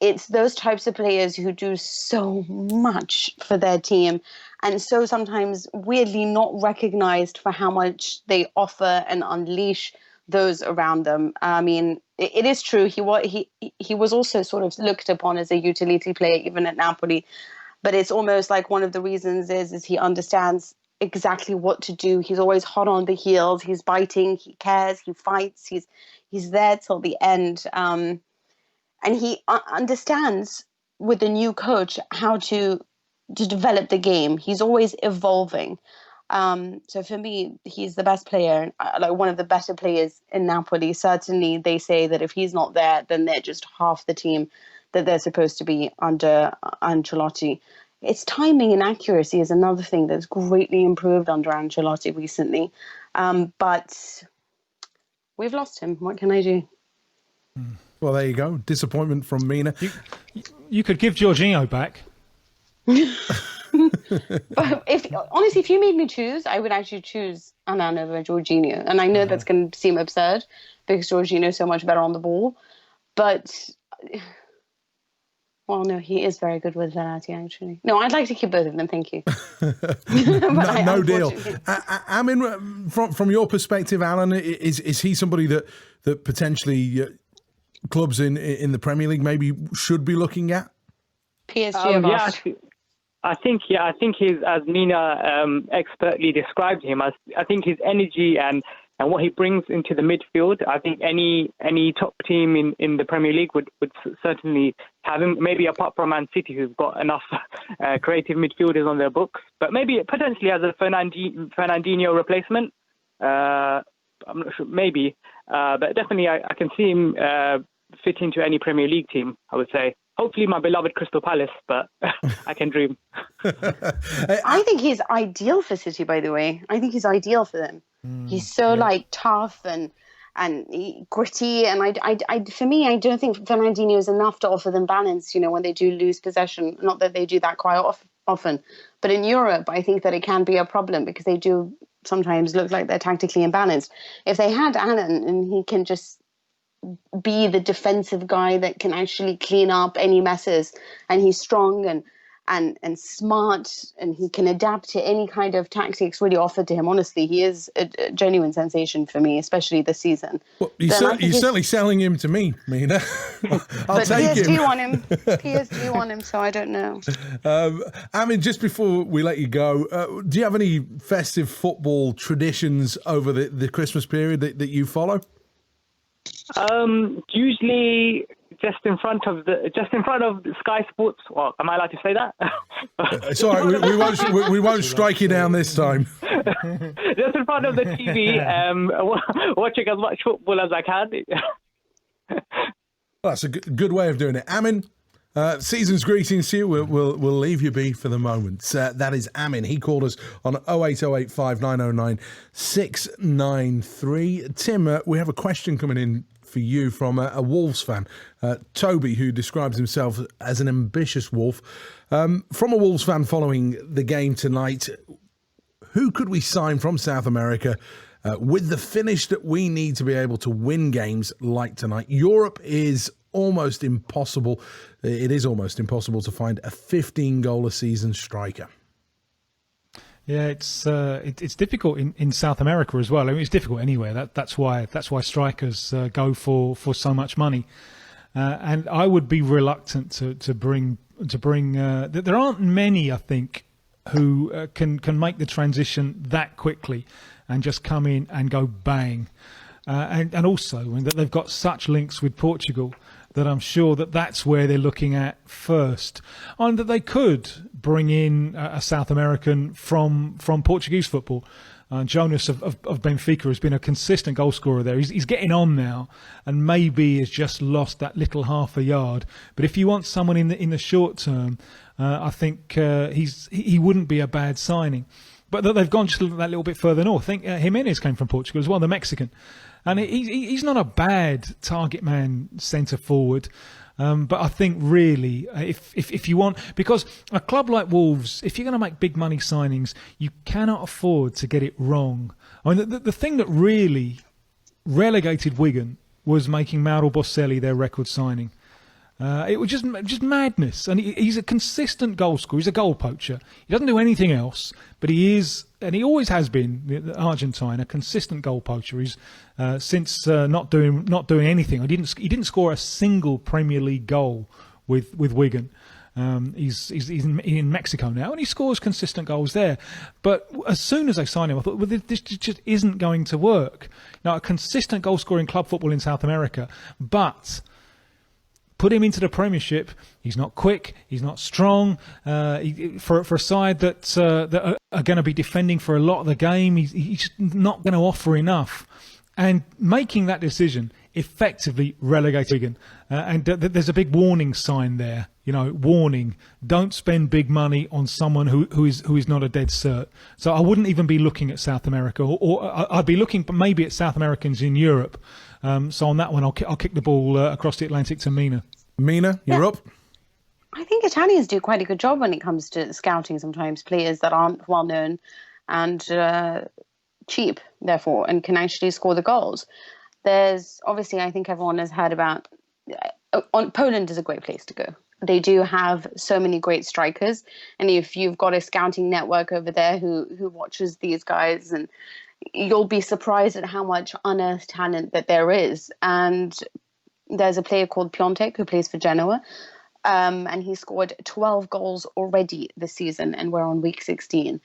it's those types of players who do so much for their team and so sometimes weirdly not recognized for how much they offer and unleash those around them. I mean, it is true. He was also sort of looked upon as a utility player even at Napoli, but it's almost like one of the reasons is he understands exactly what to do. He's always hot on the heels. He's biting. He cares. He fights. He's there till the end. And he understands with the new coach how to develop the game. He's always evolving. So for me, he's the best player, like one of the better players in Napoli. Certainly, they say that if he's not there, then they're just half the team that they're supposed to be under Ancelotti. Its timing and accuracy is another thing that's greatly improved under Ancelotti recently. But we've lost him. What can I do? Well, there you go. Disappointment from Mina. You could give Jorginho back. But if you made me choose, I would actually choose Anan over Jorginho. And I know that's going to seem absurd because Jorginho is so much better on the ball. But, well, no, he is very good with Verratti, actually. No, I'd like to keep both of them. Thank you. no deal. I mean, from your perspective, Alan, is he somebody that potentially clubs in the Premier League maybe should be looking at? PSG. I think he's, as Mina expertly described him, I think his energy and what he brings into the midfield, I think any top team in the Premier League would certainly have him, maybe apart from Man City, who've got enough creative midfielders on their books, but maybe potentially as a Fernandinho replacement. I'm not sure, maybe, but definitely I can see him fit into any Premier League team, I would say. Hopefully my beloved Crystal Palace, but I can dream. I think he's ideal for City, by the way. I think he's ideal for them. He's so tough and gritty, and for me, I don't think Fernandinho is enough to offer them balance. When they do lose possession, not that they do that quite often, but in Europe, I think that it can be a problem because they do sometimes look like they're tactically imbalanced. If they had Alan and he can just be the defensive guy that can actually clean up any messes, and he's strong and smart, and he can adapt to any kind of tactics really offered to him. Honestly, he is a genuine sensation for me, especially this season. Well, you're certainly selling him to me, Mina. I'll take him. PSG want him, so I don't know. I mean, just before we let you go, do you have any festive football traditions over the Christmas period that you follow? Usually just in front of Sky Sports. Well, am I allowed to say that? It's all right. We won't strike you down this time. Just in front of the TV, watching as much football as I can. Well, that's a good way of doing it. Amin, season's greetings to you. We'll leave you be for the moment. That is Amin. He called us on 0808 5909 693. Tim, we have a question coming in for you from a Wolves fan, Toby, who describes himself as an ambitious Wolf. From a Wolves fan following the game tonight, who could we sign from South America with the finish that we need to be able to win games like tonight? Europe is almost impossible. It is almost impossible to find a 15-goal a season striker. Yeah, it's difficult in South America as well. I mean, it's difficult anywhere. That's why strikers go for so much money. And I would be reluctant to bring. There aren't many, I think, who can make the transition that quickly and just come in and go bang. And also, that they've got such links with Portugal that I'm sure that's where they're looking at first. And that they could bring in a South American from Portuguese football. Jonas of Benfica has been a consistent goal scorer there. He's getting on now, and maybe has just lost that little half a yard. But if you want someone in the short term, I think he wouldn't be a bad signing. But they've gone just that little bit further north. I think Jimenez came from Portugal as well, the Mexican. And he's not a bad target man centre forward. But I think really, if you want, because a club like Wolves, if you're going to make big money signings, you cannot afford to get it wrong. I mean, the thing that really relegated Wigan was making Mauro Boselli their record signing. It was just madness. And he's a consistent goal scorer. He's a goal poacher. He doesn't do anything else, but he is, and he always has been, Argentine, a consistent goal poacher. He's since not doing anything. He didn't score a single Premier League goal with Wigan. He's in Mexico now, and he scores consistent goals there. But as soon as they signed him, I thought, well, this just isn't going to work. Now, a consistent goal scorer in club football in South America, but put him into the Premiership. He's not quick. He's not strong. For a side that are going to be defending for a lot of the game, he's not going to offer enough. And making that decision effectively relegated Wigan. And there's a big warning sign there. Warning: don't spend big money on someone who is not a dead cert. So I wouldn't even be looking at South America, or I'd be looking maybe at South Americans in Europe. So on that one, I'll kick the ball across the Atlantic to Mina. Mina, you're up. I think Italians do quite a good job when it comes to scouting sometimes players that aren't well known and cheap, therefore, and can actually score the goals. There's obviously, I think everyone has heard about, Poland is a great place to go. They do have so many great strikers, and if you've got a scouting network over there who watches these guys, and you'll be surprised at how much unearthed talent that there is. And there's a player called Piontek who plays for Genoa, and he scored 12 goals already this season, and we're on week 16.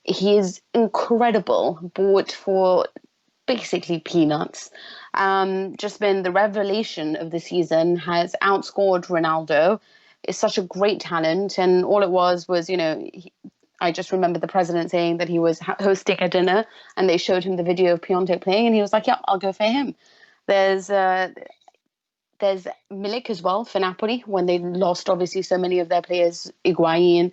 He is incredible, bought for basically peanuts. Just been the revelation of the season, has outscored Ronaldo, is such a great talent, and all it was, I just remember the president saying that he was hosting a dinner and they showed him the video of Piontek playing, and he was like, yeah, I'll go for him. There's Milik as well for Napoli, when they lost obviously so many of their players, Higuain,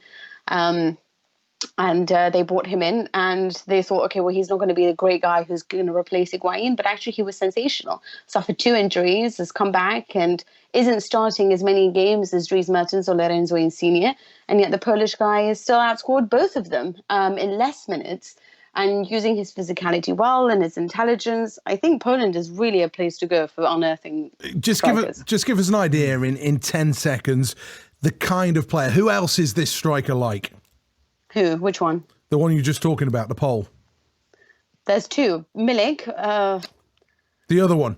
and they brought him in, and they thought, okay, well, he's not going to be the great guy who's going to replace Higuain, but actually he was sensational. Suffered 2 injuries, has come back, and isn't starting as many games as Dries Mertens or Lorenzo Insigne, and yet the Polish guy has still outscored both of them in less minutes, and using his physicality well and his intelligence. I think Poland is really a place to go for unearthing strikers. Just give us an idea in 10 seconds, the kind of player. Who else is this striker like? Who? Which one? The one you're just talking about, the Pole. There's 2. Milik. The other one.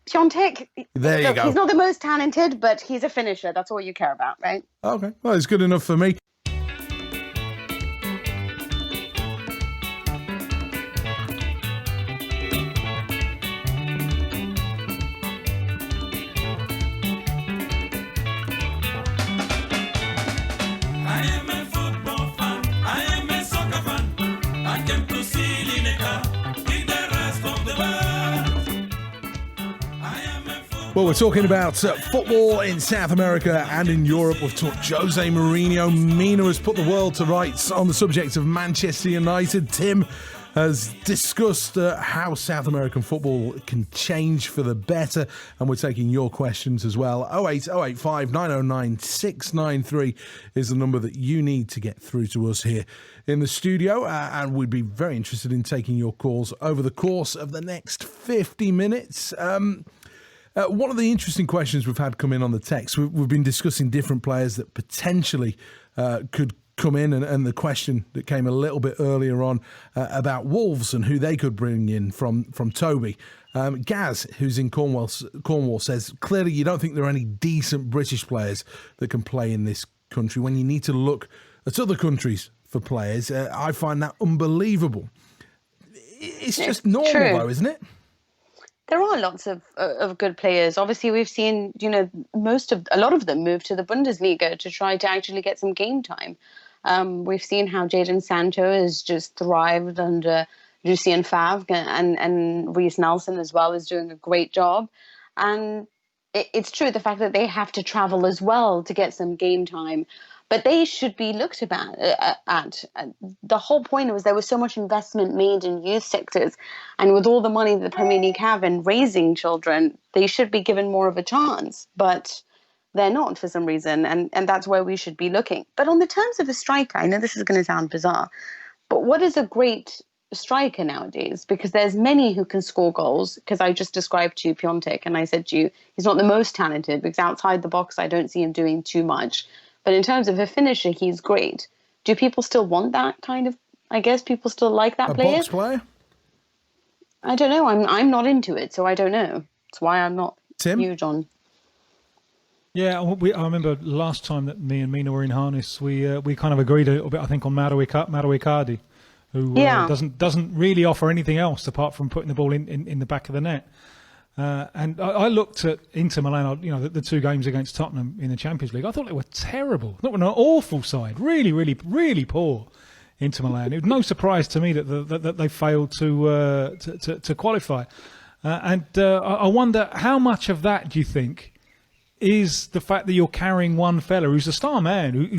Piontek. There you go. He's not the most talented, but he's a finisher. That's all you care about, right? Okay. Well, it's good enough for me. Well, we're talking about football in South America and in Europe. We've talked Jose Mourinho. Mina has put the world to rights on the subject of Manchester United. Tim has discussed how South American football can change for the better. And we're taking your questions as well. 08085 909 693 is the number that you need to get through to us here in the studio. And we'd be very interested in taking your calls over the course of the next 50 minutes. One of the interesting questions we've had come in on the text, we've been discussing different players that potentially could come in, and the question that came a little bit earlier on about Wolves and who they could bring in from Toby. Gaz, who's in Cornwall, says, clearly you don't think there are any decent British players that can play in this country when you need to look at other countries for players. I find that unbelievable. It's just normal, though, isn't it? There are lots of good players. Obviously, we've seen, a lot of them move to the Bundesliga to try to actually get some game time. We've seen how Jadon Sancho has just thrived under Lucien Favre, and Reece Nelson as well is doing a great job. And it's true, the fact that they have to travel as well to get some game time. But they should be looked at. The whole point was there was so much investment made in youth sectors. And with all the money that the Premier League have in raising children, they should be given more of a chance. But they're not for some reason. And that's where we should be looking. But on the terms of a striker, I know this is going to sound bizarre, but what is a great striker nowadays? Because there's many who can score goals. Because I just described to you Piontek, and I said to you, he's not the most talented because outside the box, I don't see him doing too much. But in terms of a finisher, he's great. Do people still want that kind of? I guess people still like that player. Box player? I don't know. I'm not into it, so I don't know. That's why I'm not huge on. Yeah, I remember last time that me and Mina were in harness, we kind of agreed a little bit, I think, on Mauro Icardi, who doesn't really offer anything else apart from putting the ball in the back of the net. And I looked at Inter Milan, the two games against Tottenham in the Champions League. I thought they were terrible. They were an awful side, really, really, really poor. Inter Milan. It was no surprise to me that they failed to qualify. And I wonder how much of that do you think is the fact that you're carrying one fella who's a star man who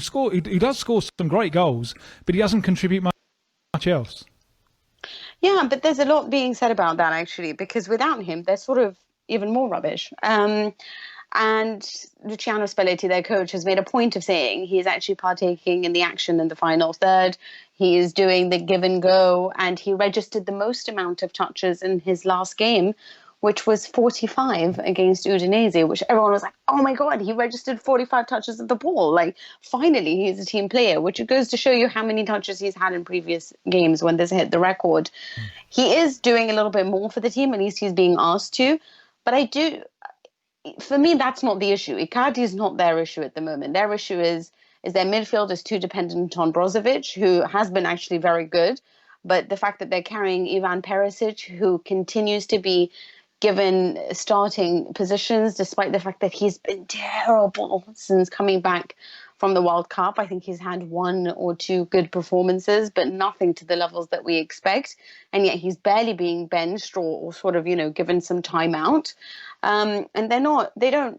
does score some great goals, but he doesn't contribute much else. Yeah, but there's a lot being said about that, actually, because without him, they're sort of even more rubbish. And Luciano Spalletti, their coach, has made a point of saying he is actually partaking in the action in the final third. He is doing the give and go, and he registered the most amount of touches in his last game, which was 45 against Udinese, which everyone was like, oh my God, he registered 45 touches of the ball. Like, finally, he's a team player, which goes to show you how many touches he's had in previous games when this hit the record. He is doing a little bit more for the team, at least he's being asked to. But for me, that's not the issue. Icardi is not their issue at the moment. Their issue is their midfield is too dependent on Brozovic, who has been actually very good. But the fact that they're carrying Ivan Perisic, who continues to be given starting positions, despite the fact that he's been terrible since coming back from the World Cup. I think he's had one or two good performances, but nothing to the levels that we expect. And yet he's barely being benched or sort of, given some time out. And their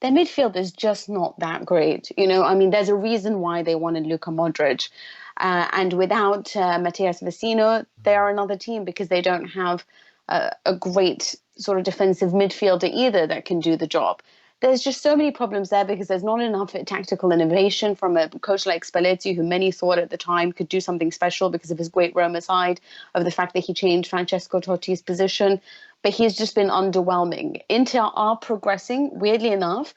midfield is just not that great. There's a reason why they wanted Luka Modric. And without Matías Vecino, they are another team because they don't have a great sort of defensive midfielder either that can do the job. There's just so many problems there because there's not enough tactical innovation from a coach like Spalletti, who many thought at the time could do something special because of his great Roma side, of the fact that he changed Francesco Totti's position. But he's just been underwhelming. Inter are progressing, weirdly enough,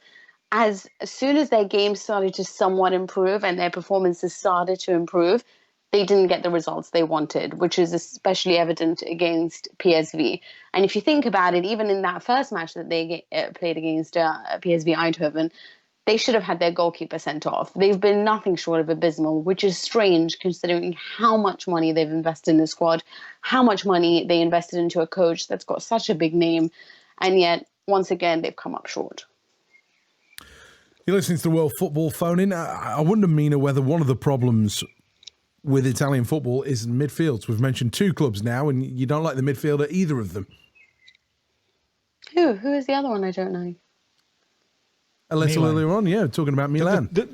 as soon as their games started to somewhat improve and their performances started to improve, they didn't get the results they wanted, which is especially evident against PSV. And if you think about it, even in that first match that they played against PSV Eindhoven, they should have had their goalkeeper sent off. They've been nothing short of abysmal, which is strange considering how much money they've invested in the squad, how much money they invested into a coach that's got such a big name. And yet, once again, they've come up short. You're listening to the World Football Phone-In. I wonder, Mina, whether one of the problems with Italian football is midfields. We've mentioned two clubs now, and you don't like the midfielder either of them. Who is the other one? I don't know. A little earlier on, talking about Milan. They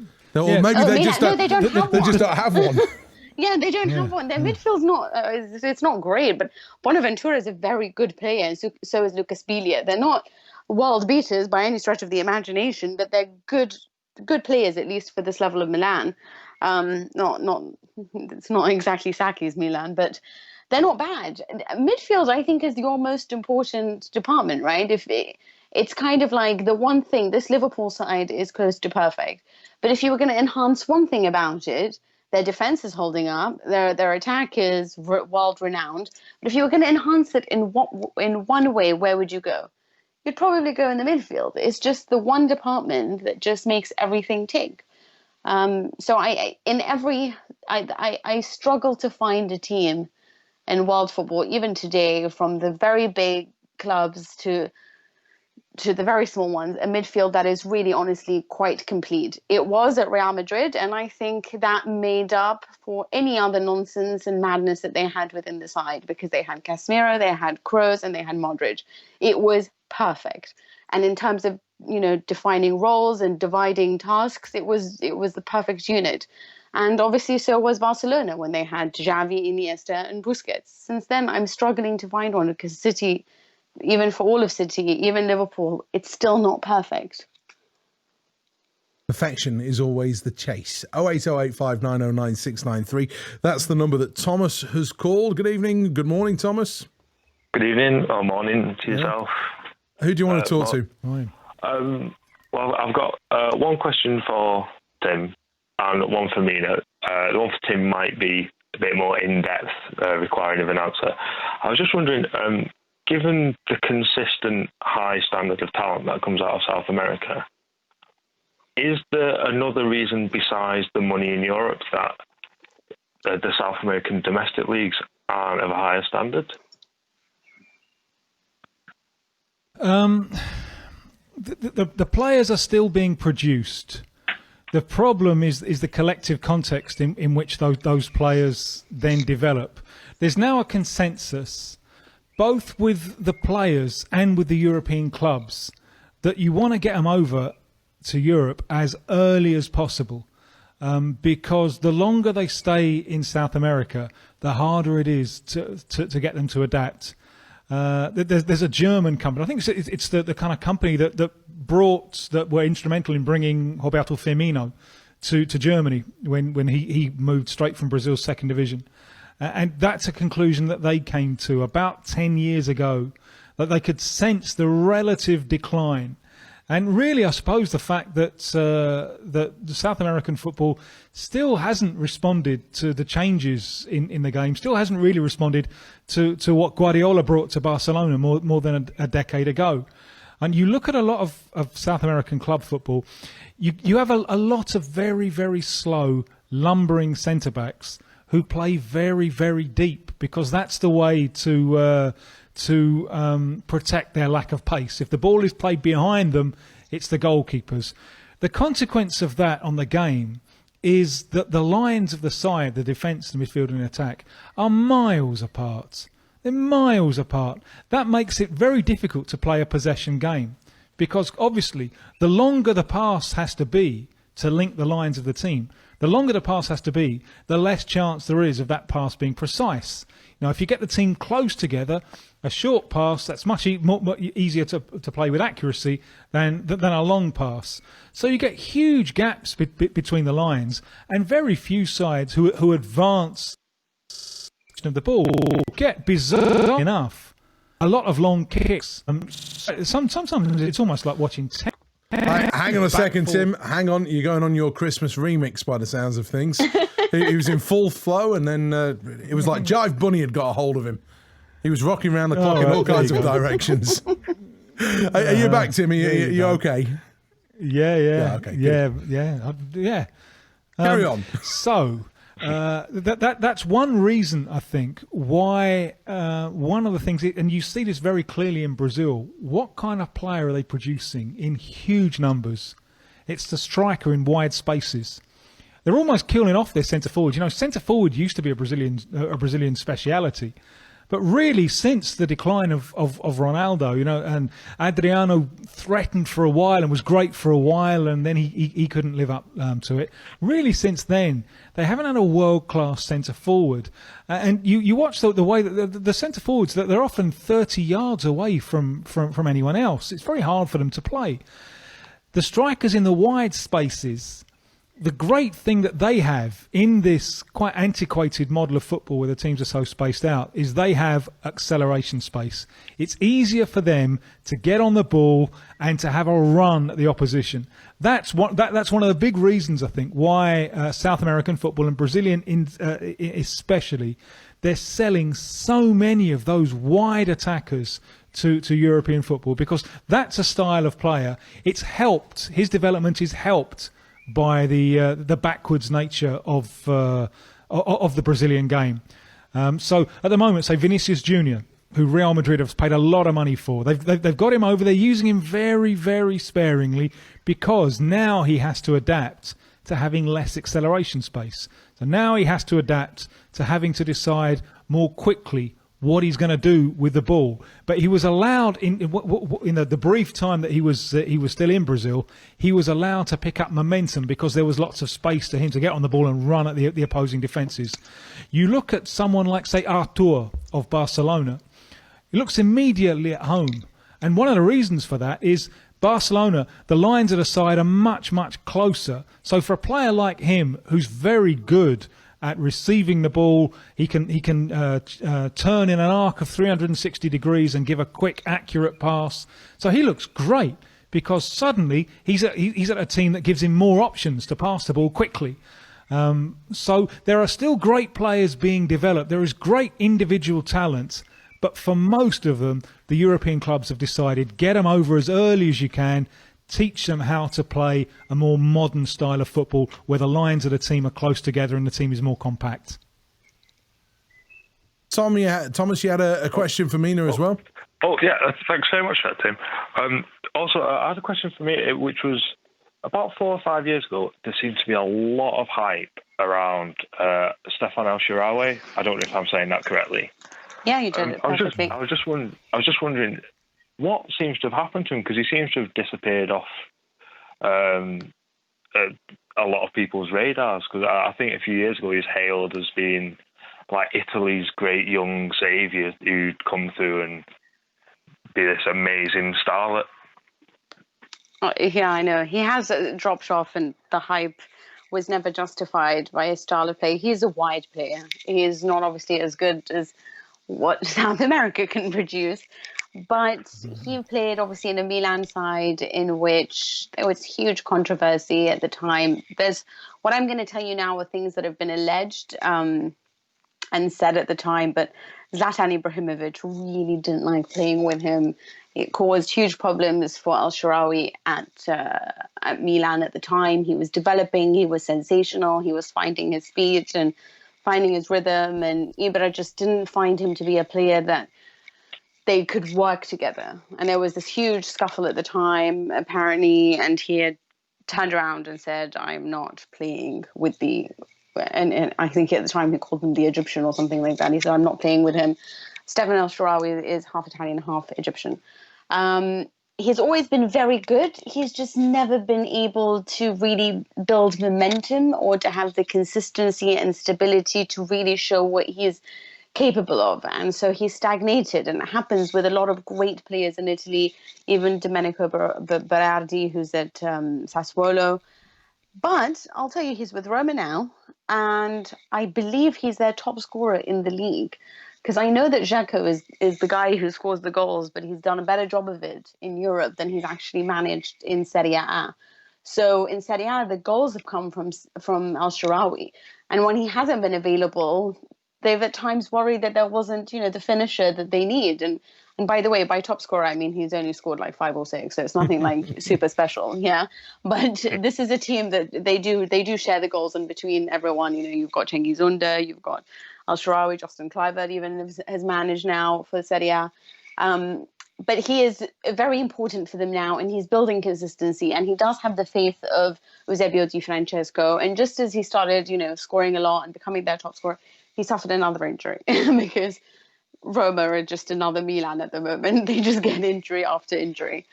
just don't have one. They just don't have one. Yeah, they don't have one. Their midfield's not. It's not great, but Bonaventura is a very good player, and so is Lucas Biglia. They're not world beaters by any stretch of the imagination, but they're good players, at least for this level of Milan. It's not exactly Saki's Milan, but they're not bad. Midfield, I think, is your most important department, right? it's kind of like the one thing, this Liverpool side is close to perfect. But if you were going to enhance one thing about it, their defense is holding up, their attack is world renowned. But if you were going to enhance it in one way, where would you go? You'd probably go in the midfield. It's just the one department that just makes everything tick. So I struggle to find a team in world football, even today, from the very big clubs to the very small ones, a midfield that is really honestly quite complete. It was at Real Madrid, and I think that made up for any other nonsense and madness that they had within the side, because they had Casemiro, they had Kroos, and they had Modric. It was perfect. And in terms of, defining roles and dividing tasks, it was the perfect unit. And obviously so was Barcelona when they had Xavi, Iniesta, and Busquets. Since then, I'm struggling to find one, because City, even for all of City, even Liverpool, it's still not perfect. Perfection is always the chase. 08085909693. That's the number that Thomas has called. Good evening. Good morning, Thomas. Good evening or morning to yourself. Who do you want to talk to? Well, I've got one question for Tim and one for Mina. The one for Tim might be a bit more in-depth, requiring of an answer. I was just wondering, given the consistent high standard of talent that comes out of South America, is there another reason besides the money in Europe that the South American domestic leagues aren't of a higher standard? The players are still being produced. The problem is the collective context in which those players then develop. There's now a consensus, both with the players and with the European clubs, that you want to get them over to Europe as early as possible, because the longer they stay in South America, the harder it is to get them to adapt. There's a German company, I think it's the kind of company that were instrumental in bringing Roberto Firmino to Germany when he moved straight from Brazil's second division. And that's a conclusion that they came to about 10 years ago, that they could sense the relative decline. And really, I suppose the fact that the South American football still hasn't responded to the changes in the game, still hasn't really responded to what Guardiola brought to Barcelona more than a decade ago. And you look at a lot of South American club football, you have a lot of very, very slow, lumbering centre-backs who play very, very deep, because that's the way to protect their lack of pace. If the ball is played behind them, it's the goalkeepers. The consequence of that on the game is that the lines of the side, the defence, the midfield and the attack, are miles apart. They're miles apart. That makes it very difficult to play a possession game, because obviously the longer the pass has to be to link the lines of the team, the longer the pass has to be, the less chance there is of that pass being precise. Now, if you get the team close together, a short pass, that's much easier to play with accuracy than a long pass. So you get huge gaps between the lines, and very few sides who advance of the ball get bizarre enough. A lot of long kicks. Sometimes it's almost like watching Hang on a second, Tim. Hang on. You're going on your Christmas remix by the sounds of things. He was in full flow, and then it was like Jive Bunny had got a hold of him. He was rocking around the clock in all kinds of directions. Are you back, Tim? Are you okay? Yeah. Okay, Yeah. Carry on. So that's one reason, I think, why one of the things, and you see this very clearly in Brazil, what kind of player are they producing in huge numbers? It's the striker in wide spaces. They're almost killing off their centre forward. Centre forward used to be a Brazilian speciality. But really, since the decline of Ronaldo, and Adriano threatened for a while and was great for a while, and then he couldn't live up to it. Really, since then, they haven't had a world-class centre-forward. And you watch the way that the centre-forwards, that they're often 30 yards away from anyone else. It's very hard for them to play. The strikers in the wide spaces the great thing that they have in this quite antiquated model of football where the teams are so spaced out is they have acceleration space. It's easier for them to get on the ball and to have a run at the opposition. That's one of the big reasons, I think, why South American football and Brazilian especially, they're selling so many of those wide attackers to European football, because that's a style of player. It's helped, his development is helped by the backwards nature of the Brazilian game. So at the moment, say Vinicius Junior, who Real Madrid have paid a lot of money for, they've got him over. They're using him very, very sparingly because now he has to adapt to having less acceleration space. So now he has to adapt to having to decide more quickly what he's going to do with the ball. But he was allowed in the brief time that he was still in Brazil, he was allowed to pick up momentum because there was lots of space for him to get on the ball and run at the opposing defences. You look at someone like, say, Artur of Barcelona. He looks immediately at home. And one of the reasons for that is Barcelona, the lines at the side are much, much closer. So for a player like him, who's very good at receiving the ball, he can turn in an arc of 360 degrees and give a quick, accurate pass. So he looks great because suddenly he's at a team that gives him more options to pass the ball quickly. So there are still great players being developed. There is great individual talent, but for most of them, the European clubs have decided get them over as early as you can. Teach them how to play a more modern style of football where the lines of the team are close together and the team is more compact. Thomas, you had a question for Mina as well? Oh, yeah, thanks very much for that, Tim. Also, I had a question for me, which was about 4 or 5 years ago, there seemed to be a lot of hype around Stefan El Shaarawy. I don't know if I'm saying that correctly. Yeah, you did it perfectly. I was just wondering, what seems to have happened to him? Because he seems to have disappeared off a lot of people's radars. Because I think a few years ago he was hailed as being like Italy's great young saviour who'd come through and be this amazing starlet. Yeah, I know. He has dropped off and the hype was never justified by his style of play. He's a wide player. He is not obviously as good as what South America can produce. But he played obviously in a Milan side in which there was huge controversy at the time. What I'm going to tell you now are things that have been alleged and said at the time, but Zlatan Ibrahimovic really didn't like playing with him. It caused huge problems for El Shaarawy at Milan at the time. He was developing, he was sensational, he was finding his feet and finding his rhythm, and Ibra just didn't find him to be a player that they could work together. And there was this huge scuffle at the time, apparently, and he had turned around and said, I'm not playing with and I think at the time he called him the Egyptian or something like that. He said, I'm not playing with him. Stefan El Shaarawy is half Italian, half Egyptian. He's always been very good. He's just never been able to really build momentum or to have the consistency and stability to really show what he's capable of. And so he stagnated, and it happens with a lot of great players in Italy, even Domenico Berardi, who's at Sassuolo. But I'll tell you, he's with Roma now, and I believe he's their top scorer in the league. Because I know that Dzeko is the guy who scores the goals, but he's done a better job of it in Europe than he's actually managed in Serie A. So in Serie A, the goals have come from El Shaarawy. And when he hasn't been available, they've at times worried that there wasn't, the finisher that they need. And by the way, by top scorer, I mean, he's only scored like 5 or 6. So it's nothing like super special. Yeah. But this is a team that they do share the goals in between everyone. You've got Cengiz Under, you've got El Shaarawy, Justin Kluivert even has managed now for Serie A. But he is very important for them now, and he's building consistency, and he does have the faith of Eusebio Di Francesco. And just as he started, scoring a lot and becoming their top scorer, he suffered another injury because Roma are just another Milan at the moment. They just get injury after injury,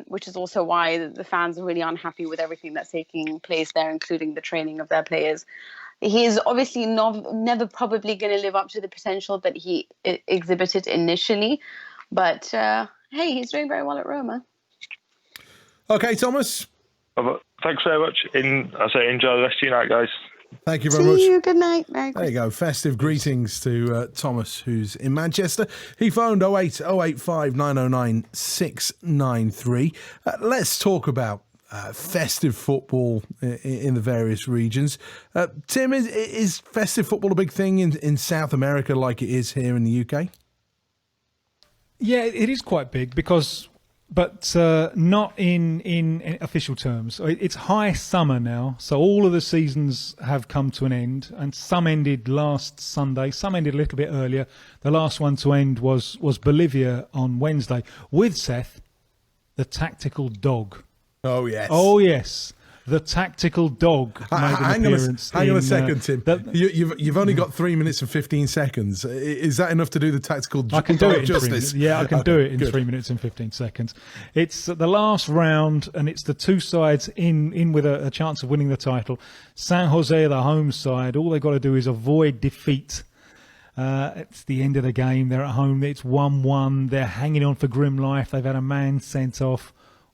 which is also why the fans are really unhappy with everything that's taking place there, including the training of their players. He's obviously never probably going to live up to the potential that he exhibited initially. But, hey, he's doing very well at Roma. Okay, Thomas, Thanks very much. I say enjoy the rest of your night, guys. Thank you very much. See you. Good night. Merry There you go. Festive greetings to Thomas, who's in Manchester. He phoned 08085 909 693. Let's talk about festive football in the various regions. Tim, is festive football a big thing in South America like it is here in the UK? Yeah, it is quite big but not in official terms. It's high summer now, so all of the seasons have come to an end, and some ended last Sunday, some ended a little bit earlier. The last one to end was Bolivia on Wednesday with Seth, the tactical dog. Oh, yes. Oh, yes. The tactical dog made an appearance. Hang on a second, Tim. You've only got 3 minutes and 15 seconds. Is that enough to do the tactical dog I can do it in justice? 3 minutes. Yeah, I can do it in 3 minutes and 15 seconds. It's the last round, and it's the two sides in with a chance of winning the title. San Jose, the home side, all they've got to do is avoid defeat. It's the end of the game. They're at home. It's 1-1. They're hanging on for grim life. They've had a man sent off.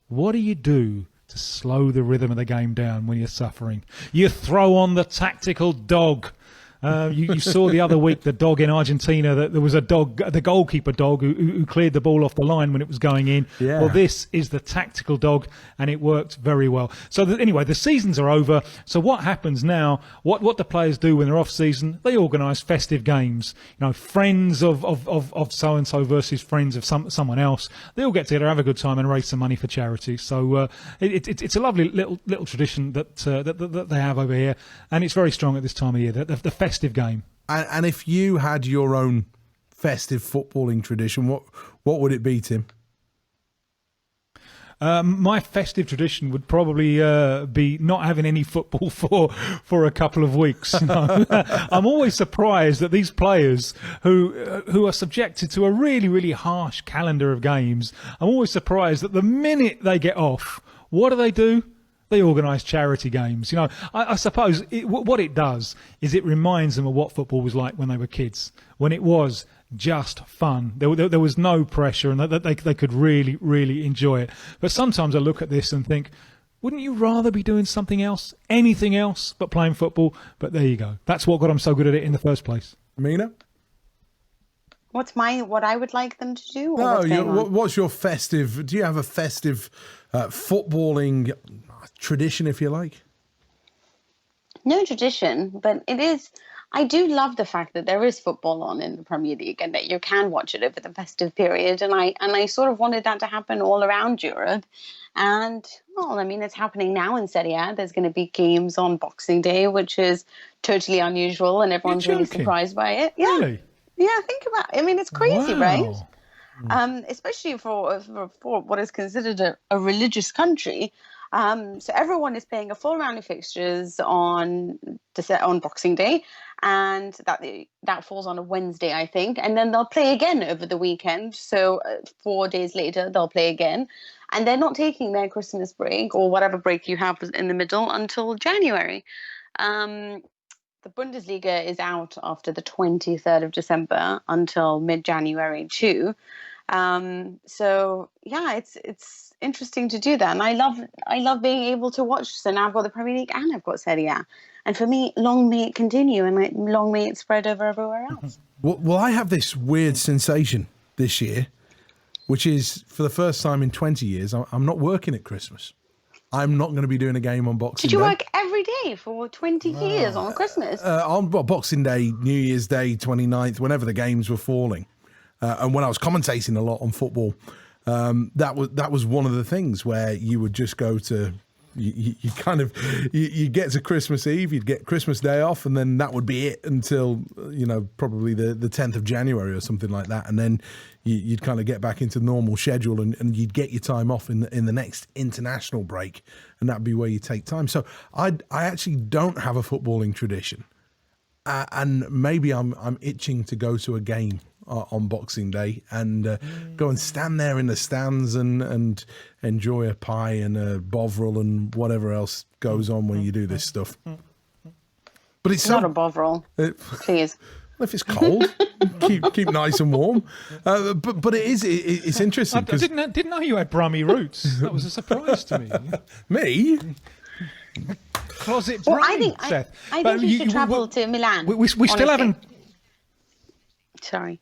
What do you do to slow the rhythm of the game down when you're suffering? You throw on the tactical dog. You saw the other week the dog in Argentina, that there was a dog, the goalkeeper dog, who cleared the ball off the line when it was going in. Yeah. Well, this is the tactical dog, and it worked very well. So anyway, the seasons are over. So what happens now? What the players do when they're off season? They organise festive games. You know, friends of so and so versus friends of someone else. They all get together, have a good time, and raise some money for charity. So it's a lovely little tradition that they have over here, and it's very strong at this time of year. The festive game. And if you had your own festive footballing tradition, what would it be, Tim? My festive tradition would probably be not having any football for a couple of weeks. You know? I'm always surprised that these players who are subjected to a really, really harsh calendar of games, I'm always surprised that the minute they get off, what do? They organise charity games. You know, I suppose what it does is it reminds them of what football was like when they were kids, when it was just fun. There was no pressure, and that they could really, really enjoy it. But sometimes I look at this and think, wouldn't you rather be doing something else, anything else but playing football? But there you go. That's what got them so good at it in the first place. Mina? What I would like them to do? No, what's your festive? Do you have a festive footballing tradition, if you like? No tradition, but it is. I do love the fact that there is football on in the Premier League and that you can watch it over the festive period. And I sort of wanted that to happen all around Europe. And, well, I mean, it's happening now in Serie A. There's going to be games on Boxing Day, which is totally unusual, and everyone's really surprised by it. Yeah. Really? Yeah, think about it. I mean, it's crazy, Wow. right? Especially for what is considered a religious country. So everyone is playing a full round of fixtures on Boxing Day, and that falls on a Wednesday, I think. And then they'll play again over the weekend. So 4 days later, they'll play again. And they're not taking their Christmas break or whatever break you have in the middle until January. The Bundesliga is out after the 23rd of December until mid-January too. So yeah, it's interesting to do that, and I love being able to watch. So now I've got the Premier League and I've got Serie A, and for me, long may it continue, and long may it spread over everywhere else. Well, I have this weird sensation this year, which is for the first time in 20 years, I'm not working at Christmas. I'm not going to be doing a game on Boxing Day. Did you work every day for 20 years on Christmas? On Boxing Day, New Year's Day, 29th, whenever the games were falling. And when I was commentating a lot on football, that was one of the things where you would just go to, you get to Christmas Eve, you'd get Christmas Day off, and then that would be it until, probably the 10th of January or something like that. And then you'd kind of get back into normal schedule, and you'd get your time off in the next international break, and that'd be where you take time. So I actually don't have a footballing tradition. And maybe I'm itching to go to a game on Boxing Day and go and stand there in the stands and enjoy a pie and a bovril and whatever else goes on when you do this stuff. But it's not a bovril, please. If it's cold, keep nice and warm. But it's interesting. I didn't know you had Brummie roots. That was a surprise to me. Me? Closet Well, Brummie, Seth. I think you should travel to Milan. We still haven't. Sorry.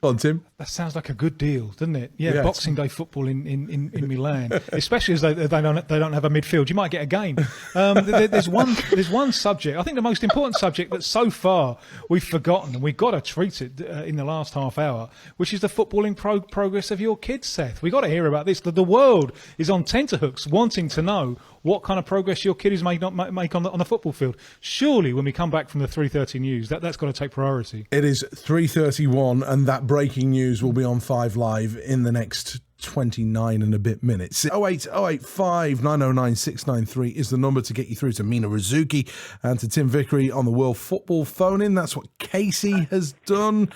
Go on, Tim. That sounds like a good deal, doesn't it? Yeah, Yes. Boxing Day football in Milan, especially as they don't have a midfield. You might get a game. There's one subject. I think the most important subject that so far we've forgotten, and we've got to treat it in the last half hour, which is the footballing progress of your kids, Seth. We've got to hear about this. The world is on tenterhooks, wanting to know what kind of progress your kid is make on the football field. Surely, when we come back from the 3:30 news, that's got to take priority. It is 3:31, and that breaking news will be on 5 Live in the next 29 and a bit minutes. 08085 909 693 is the number to get you through to Mina Rzouki and to Tim Vickery on the World Football phone-in. That's what Casey has done.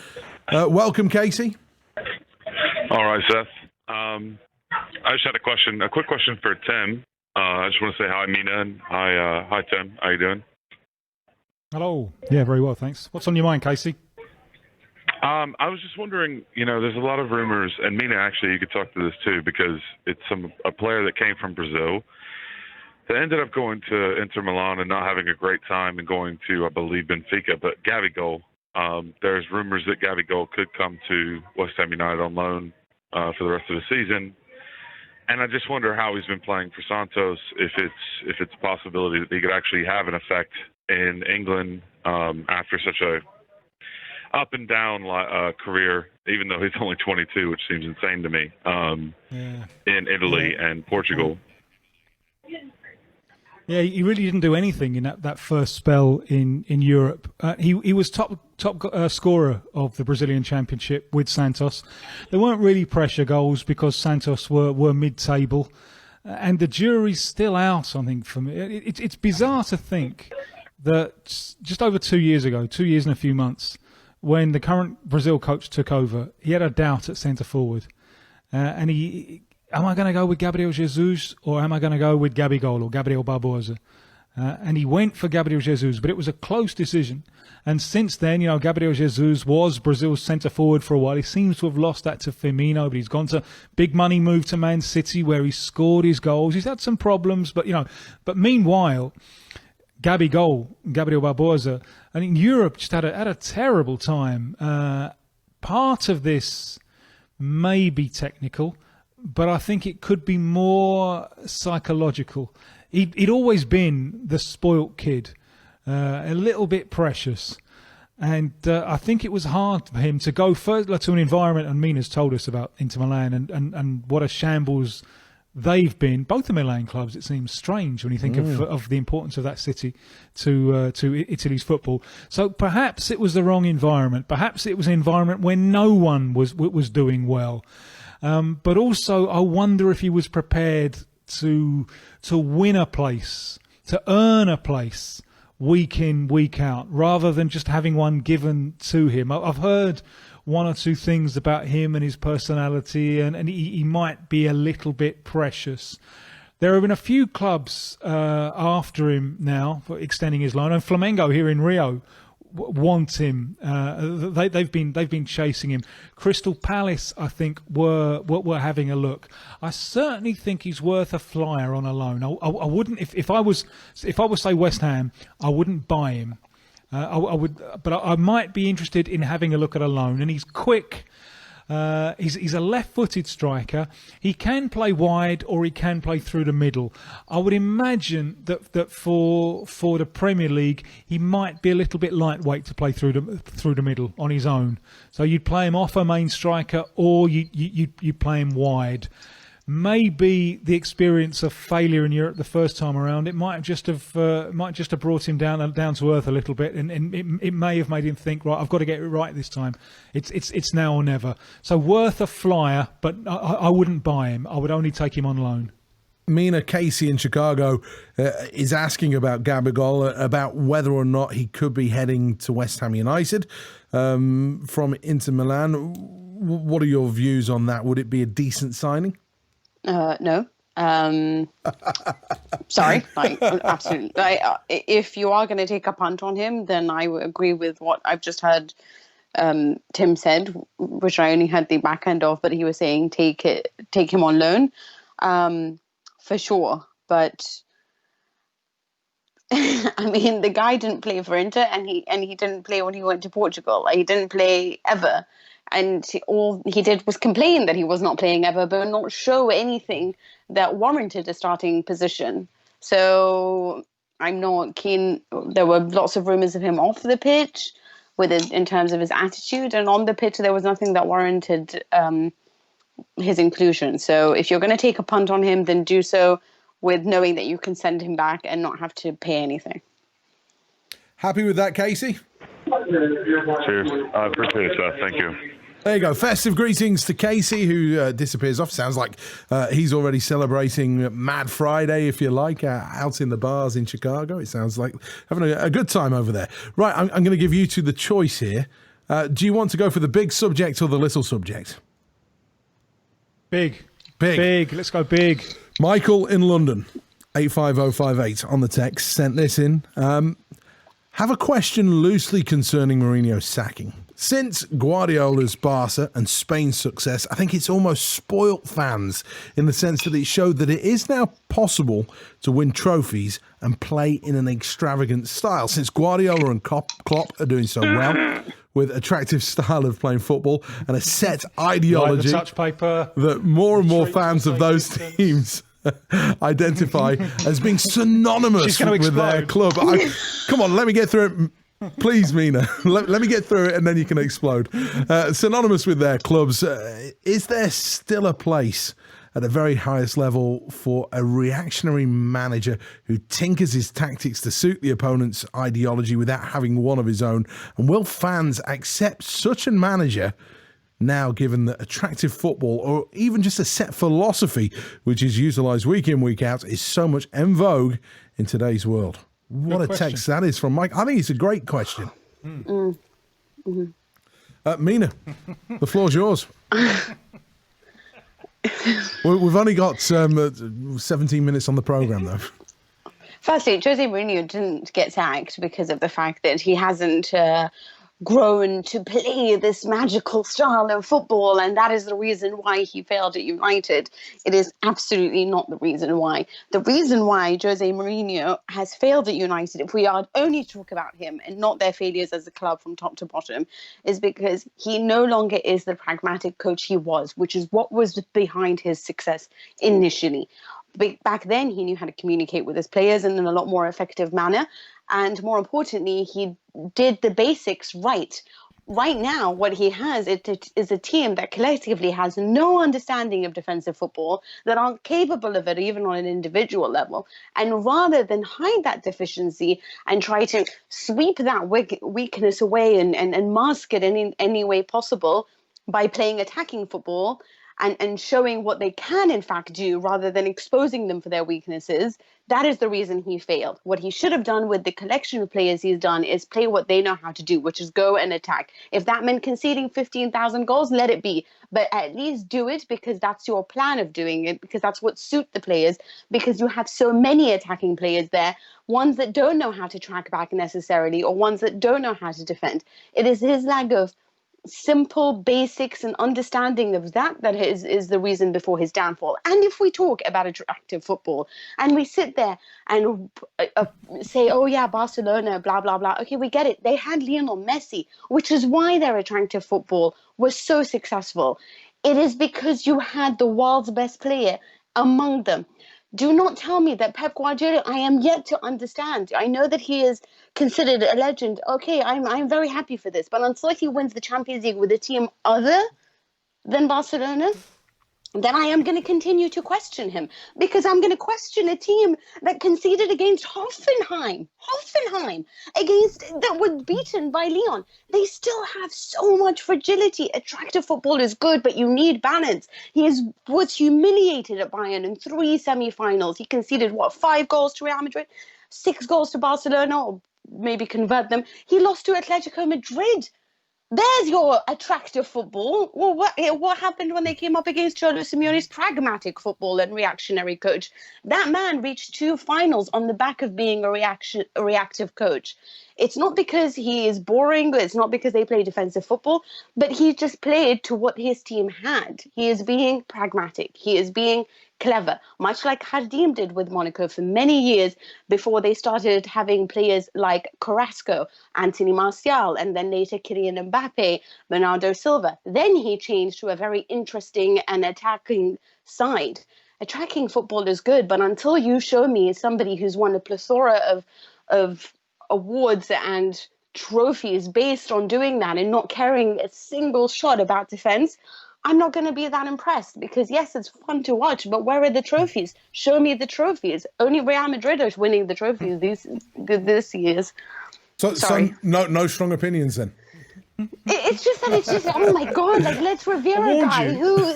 Welcome, Casey. All right, Seth. I just had a quick question for Tim. I just want to say hi, Mina, and hi, Tim. How you doing? Hello. Yeah, very well, thanks. What's on your mind, Casey? I was just wondering, there's a lot of rumors, and Mina, actually, you could talk to this too, because it's a player that came from Brazil that ended up going to Inter Milan and not having a great time and going to, I believe, Benfica. But Gabigol, there's rumors that Gabigol could come to West Ham United on loan for the rest of the season. And I just wonder how he's been playing for Santos, if it's a possibility that he could actually have an effect in England after such a up and down career, even though he's only 22, which seems insane to me, in Italy and Portugal. Yeah, he really didn't do anything in that first spell in Europe. He was top scorer of the Brazilian Championship with Santos. There weren't really pressure goals because Santos were mid-table, and the jury's still out. I think for me, it's bizarre to think that just over 2 years ago, 2 years and a few months, when the current Brazil coach took over, he had a doubt at centre forward, and am I going to go with Gabriel Jesus or am I going to go with Gabigol or Gabriel Barbosa? And he went for Gabriel Jesus, but it was a close decision. And since then, Gabriel Jesus was Brazil's centre forward for a while. He seems to have lost that to Firmino, but he's gone to big money move to Man City where he scored his goals. He's had some problems, but meanwhile, Gabriel Barbosa, and in Europe just had a terrible time. Part of this may be technical, but I think it could be more psychological. He'd always been the spoilt kid, a little bit precious. And I think it was hard for him to go further to an environment, and Mina's told us about Inter Milan and what a shambles they've been. Both the Milan clubs, it seems strange when you think of the importance of that city to Italy's football. So perhaps it was the wrong environment. Perhaps it was an environment where no one was doing well. But also, I wonder if he was prepared to win a place, to earn a place week in, week out, rather than just having one given to him. I've heard one or two things about him and his personality, and he might be a little bit precious. There have been a few clubs after him now for extending his loan, and Flamengo here in Rio want him. They've been chasing him. Crystal Palace, I think, were having a look. I certainly think he's worth a flyer on a loan. I wouldn't if I was say West Ham, I wouldn't buy him. I would, but I might be interested in having a look at a loan. And he's quick. He's a left-footed striker. He can play wide or he can play through the middle. I would imagine that for the Premier League, he might be a little bit lightweight to play through the middle on his own. So you'd play him off a main striker, or you play him wide. Maybe the experience of failure in Europe the first time around, it might just have brought him down to earth a little bit, and it may have made him think, right, I've got to get it right this time. It's now or never. So worth a flyer, but I wouldn't buy him. I would only take him on loan. Mina, Casey in Chicago is asking about Gabigol, about whether or not he could be heading to West Ham United from Inter Milan. What are your views on that? Would it be a decent signing? No. Sorry, absolutely. If you are going to take a punt on him, then I would agree with what I've just heard Tim said, which I only had the back end of, but he was saying take him on loan, for sure. But I mean, the guy didn't play for Inter, and he didn't play when he went to Portugal. He didn't play ever, and all he did was complain that he was not playing ever, but not show anything that warranted a starting position. So I'm not keen. There were lots of rumors of him off the pitch, in terms of his attitude, and on the pitch there was nothing that warranted his inclusion. So if you're going to take a punt on him, then do so with knowing that you can send him back and not have to pay anything. Happy with that, Casey? Cheers. I appreciate it, Seth. Thank you. There you go. Festive greetings to Casey, who disappears off. Sounds like he's already celebrating Mad Friday, if you like, out in the bars in Chicago. It sounds like having a good time over there. Right, I'm going to give you two the choice here. Do you want to go for the big subject or the little subject? Big. Let's go big. Michael in London, 85058 on the text, sent this in. Have a question loosely concerning Mourinho's sacking. Since Guardiola's Barca and Spain's success, I think it's almost spoilt fans in the sense that it showed that it is now possible to win trophies and play in an extravagant style. Since Guardiola and Klopp are doing so well with attractive style of playing football and a set ideology, like the touch paper, that more and more fans of those teams identify as being synonymous with their club. Come on, let me get through it. Please, Mina, let me get through it and then you can explode. Synonymous with their clubs, is there still a place at the very highest level for a reactionary manager who tinkers his tactics to suit the opponent's ideology without having one of his own? And will fans accept such a manager now, given that attractive football, or even just a set philosophy, which is utilised week in, week out, is so much en vogue in today's world? What a text that is from Mike. I think it's a great question. Mina, the floor's yours. We've only got 17 minutes on the programme, though. Firstly, Jose Mourinho didn't get sacked because of the fact that he hasn't grown to play this magical style of football, and that is the reason why he failed at United. It is absolutely not the reason why. The reason why Jose Mourinho has failed at United, if we are only to talk about him and not their failures as a club from top to bottom, is because he no longer is the pragmatic coach he was, which is what was behind his success initially. Back then, he knew how to communicate with his players in a lot more effective manner. And more importantly, he did the basics right. Right now, what he has is a team that collectively has no understanding of defensive football, that aren't capable of it even on an individual level. And rather than hide that deficiency and try to sweep that weakness away and mask it in any way possible by playing attacking football and showing what they can in fact do rather than exposing them for their weaknesses, that is the reason he failed. What he should have done with the collection of players he's done is play what they know how to do, which is go and attack. If that meant conceding 15,000 goals, let it be. But at least do it because that's your plan of doing it, because that's what suits the players, because you have so many attacking players there, ones that don't know how to track back necessarily or ones that don't know how to defend. It is his lack of simple basics and understanding of that is the reason before his downfall. And if we talk about attractive football and we sit there and say, oh yeah, Barcelona, blah, blah, blah. Okay, we get it. They had Lionel Messi, which is why their attractive football was so successful. It is because you had the world's best player among them. Do not tell me that Pep Guardiola, I am yet to understand. I know that he is considered a legend. Okay, I'm very happy for this. But until he wins the Champions League with a team other than Barcelona, then I am going to continue to question him, because I'm going to question a team that conceded against Hoffenheim, that was beaten by Lyon. They still have so much fragility. Attractive football is good, but you need balance. He was humiliated at Bayern in 3 semi-finals. He conceded, 5 goals to Real Madrid, 6 goals to Barcelona, or maybe convert them. He lost to Atletico Madrid. There's your attractive football. Well, what happened when they came up against Cholo Simeone's pragmatic football and reactionary coach? That man reached 2 finals on the back of being a reactive coach. It's not because he is boring. It's not because they play defensive football, but he just played to what his team had. He is being pragmatic. He is being clever, much like Jardim did with Monaco for many years before they started having players like Carrasco, Anthony Martial, and then later Kylian Mbappe, Bernardo Silva. Then he changed to a very interesting and attacking side. Attacking football is good, but until you show me somebody who's won a plethora of awards and trophies based on doing that and not caring a single shot about defense, I'm not going to be that impressed, because yes, it's fun to watch, but where are the trophies? Show me the trophies. Only Real Madrid are winning the trophies this years. So no strong opinions then. It's just oh my god, like let's revere a guy who.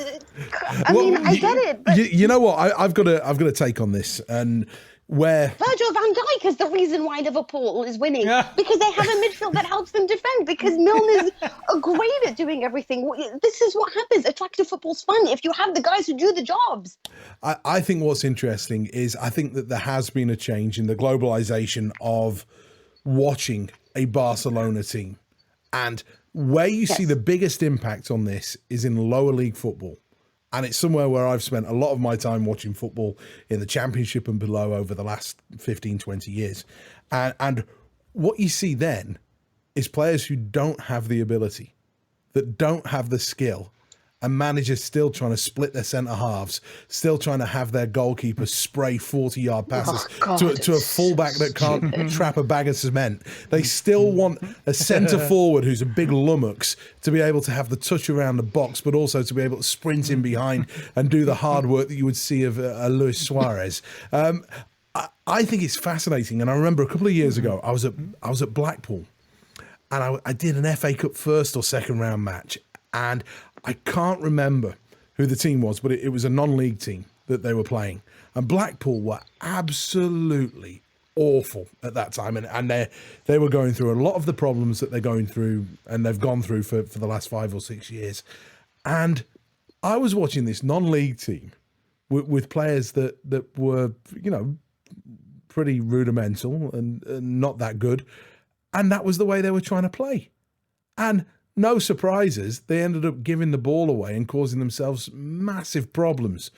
I get it, but you know what? I've got a take on this, and where Virgil van Dijk is the reason why Liverpool is winning, because they have a midfield that helps them defend, because Milner's great at doing everything. This is what happens. Attractive football's fun if you have the guys who do the jobs. I think what's interesting is I think that there has been a change in the globalization of watching a Barcelona team, and where you see the biggest impact on this is in lower league football. And it's somewhere where I've spent a lot of my time watching football in the Championship and below over the last 15, 20 years. And what you see then is players who don't have the ability, that don't have the skill, and managers still trying to split their centre halves, still trying to have their goalkeeper spray 40-yard passes to a fullback that can't trap a bag of cement. They still want a centre forward who's a big lummox to be able to have the touch around the box, but also to be able to sprint in behind and do the hard work that you would see of Luis Suarez. I think it's fascinating. And I remember a couple of years ago, I was at Blackpool, and I did an FA Cup first or second round match, and I can't remember who the team was, but it was a non-league team that they were playing. And Blackpool were absolutely awful at that time. And they were going through a lot of the problems that they're going through and they've gone through for the last 5 or 6 years. And I was watching this non-league team with players that were, pretty rudimental and not that good. And that was the way they were trying to play. And no surprises, they ended up giving the ball away and causing themselves massive problems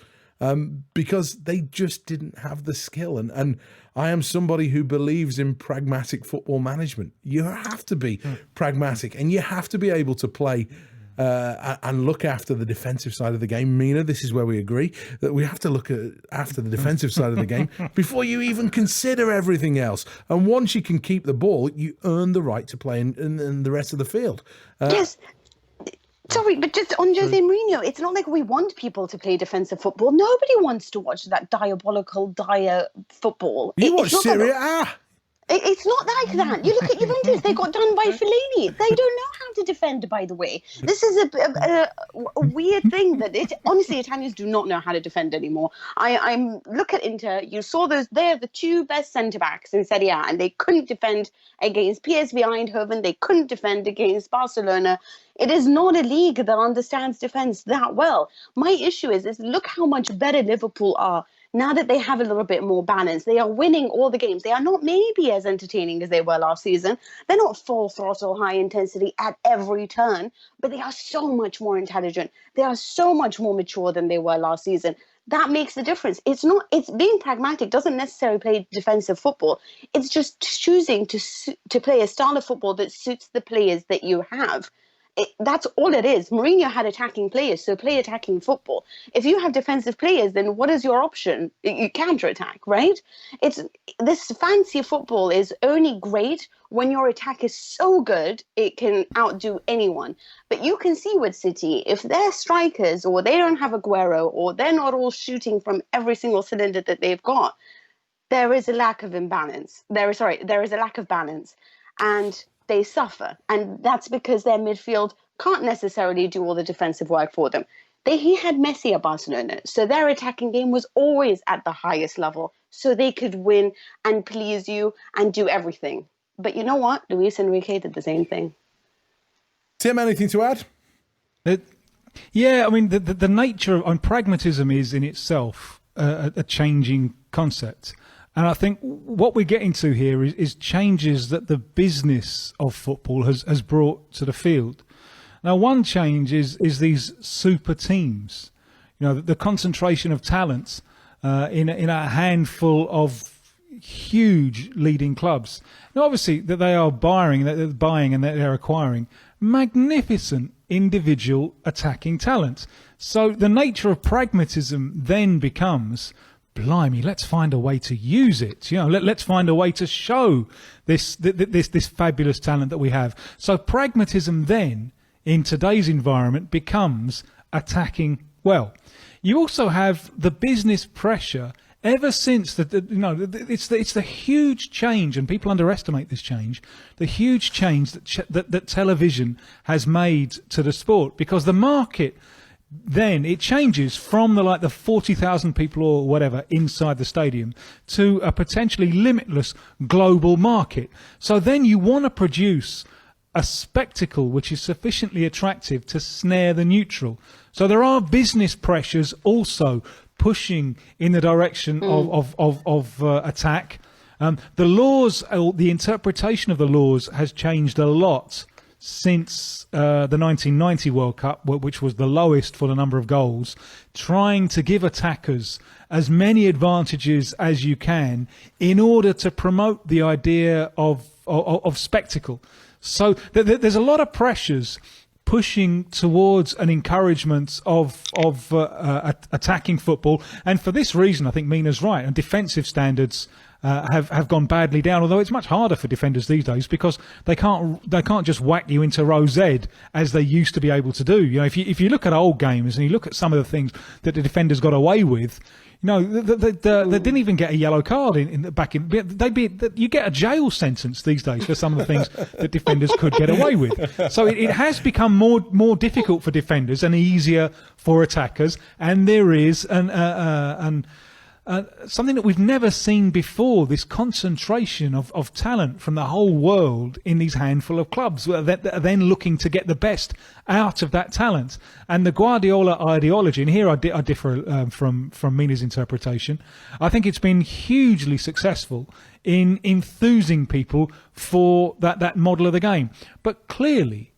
because they just didn't have the skill. And I am somebody who believes in pragmatic football management. You have to be pragmatic, and you have to be able to play and look after the defensive side of the game. Mina, this is where we agree, that we have to look after the defensive side of the game before you even consider everything else. And once you can keep the ball, you earn the right to play in the rest of the field. Yes. Sorry, but just on Jose Mourinho, it's not like we want people to play defensive football. Nobody wants to watch that diabolical, dire football. You watch Serie A. It's not like that. You look at Juventus, they got done by Fellaini. They don't know how to defend, by the way. This is a weird thing that honestly, Italians do not know how to defend anymore. I'm look at Inter, you saw those, they're the 2 best centre-backs in Serie A, and they couldn't defend against PSV Eindhoven, they couldn't defend against Barcelona. It is not a league that understands defence that well. My issue is look how much better Liverpool are now that they have a little bit more balance. They are winning all the games. They are not maybe as entertaining as they were last season. They're not full throttle, high intensity at every turn, but they are so much more intelligent. They are so much more mature than they were last season. That makes the difference. It's being pragmatic doesn't necessarily play defensive football. It's just choosing to play a style of football that suits the players that you have. That's all it is. Mourinho had attacking players, so play attacking football. If you have defensive players, then what is your option? You counter-attack, right? This fancy football is only great when your attack is so good it can outdo anyone. But you can see with City, if they're strikers or they don't have Aguero or they're not all shooting from every single cylinder that they've got, there is a lack of imbalance. There is a lack of balance. And they suffer. And that's because their midfield can't necessarily do all the defensive work for them. He had Messi at Barcelona, so their attacking game was always at the highest level, so they could win and please you and do everything. But you know what? Luis Enrique did the same thing. Tim, anything to add? Yeah, I mean, the nature of pragmatism is in itself a changing concept. And I think what we're getting to here is changes that the business of football has brought to the field. Now, one change is these super teams. You know, the concentration of talent in a handful of huge leading clubs. Now, obviously, that they are buying and that they're acquiring magnificent individual attacking talent. So the nature of pragmatism then becomes, blimey, let's find a way to use it. You know, let's find a way to show this fabulous talent that we have. So pragmatism then, in today's environment, becomes attacking well. You also have the business pressure. Ever since it's the huge change, and people underestimate this change, the huge change that television has made to the sport, because the market then it changes from the 40,000 people or whatever inside the stadium to a potentially limitless global market. So then you want to produce a spectacle which is sufficiently attractive to snare the neutral. So there are business pressures also pushing in the direction of attack. The laws, the interpretation of the laws has changed a lot since the 1990 World Cup, which was the lowest for the number of goals, trying to give attackers as many advantages as you can in order to promote the idea of spectacle. So there's a lot of pressures pushing towards an encouragement of attacking football, and for this reason, I think Mina's right. And defensive standards have gone badly down. Although it's much harder for defenders these days because they can't just whack you into row Z as they used to be able to do. You know, if you look at old games and you look at some of the things that the defenders got away with. No, they didn't even get a yellow card back in. You get a jail sentence these days for some of the things that defenders could get away with. So it has become more difficult for defenders and easier for attackers. And there is something that we've never seen before, this concentration of talent from the whole world in these handful of clubs that are then looking to get the best out of that talent. And the Guardiola ideology, and here I differ from Mina's interpretation, I think it's been hugely successful in enthusing people for that model of the game. But clearly,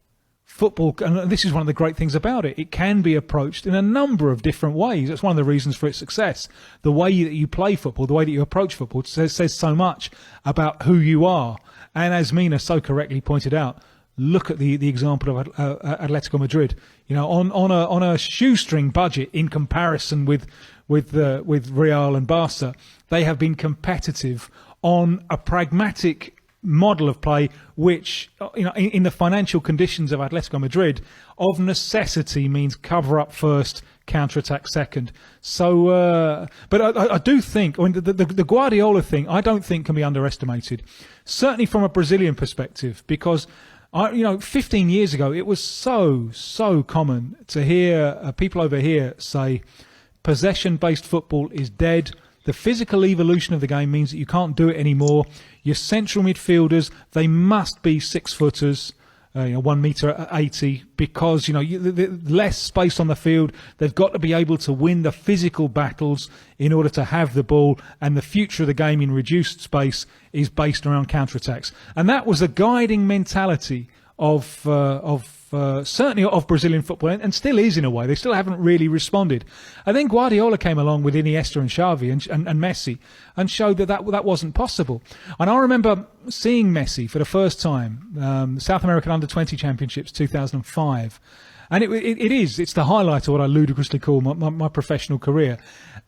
football, and this is one of the great things about it, it can be approached in a number of different ways. That's one of the reasons for its success. The way that you play football, the way that you approach football says so much about who you are. And as Mina so correctly pointed out, look at the example of Atletico Madrid. You know, on a shoestring budget in comparison with Real and Barca, they have been competitive on a pragmatic model of play, which, you know, in the financial conditions of Atletico Madrid, of necessity means cover up first, counter-attack second. So, but I do think, I mean, the Guardiola thing, I don't think can be underestimated. Certainly from a Brazilian perspective, because 15 years ago, it was so common to hear people over here say, possession-based football is dead. The physical evolution of the game means that you can't do it anymore. Your central midfielders, they must be 6-footers, 1 meter 80, because less space on the field. They've got to be able to win the physical battles in order to have the ball. And the future of the game in reduced space is based around counterattacks. And that was a guiding mentality of certainly of Brazilian football, and still is in a way. They still haven't really responded. And then Guardiola came along with Iniesta and Xavi and Messi and showed that wasn't possible. And I remember seeing Messi for the first time, South American Under-20 Championships 2005. And it's the highlight of what I ludicrously call my professional career.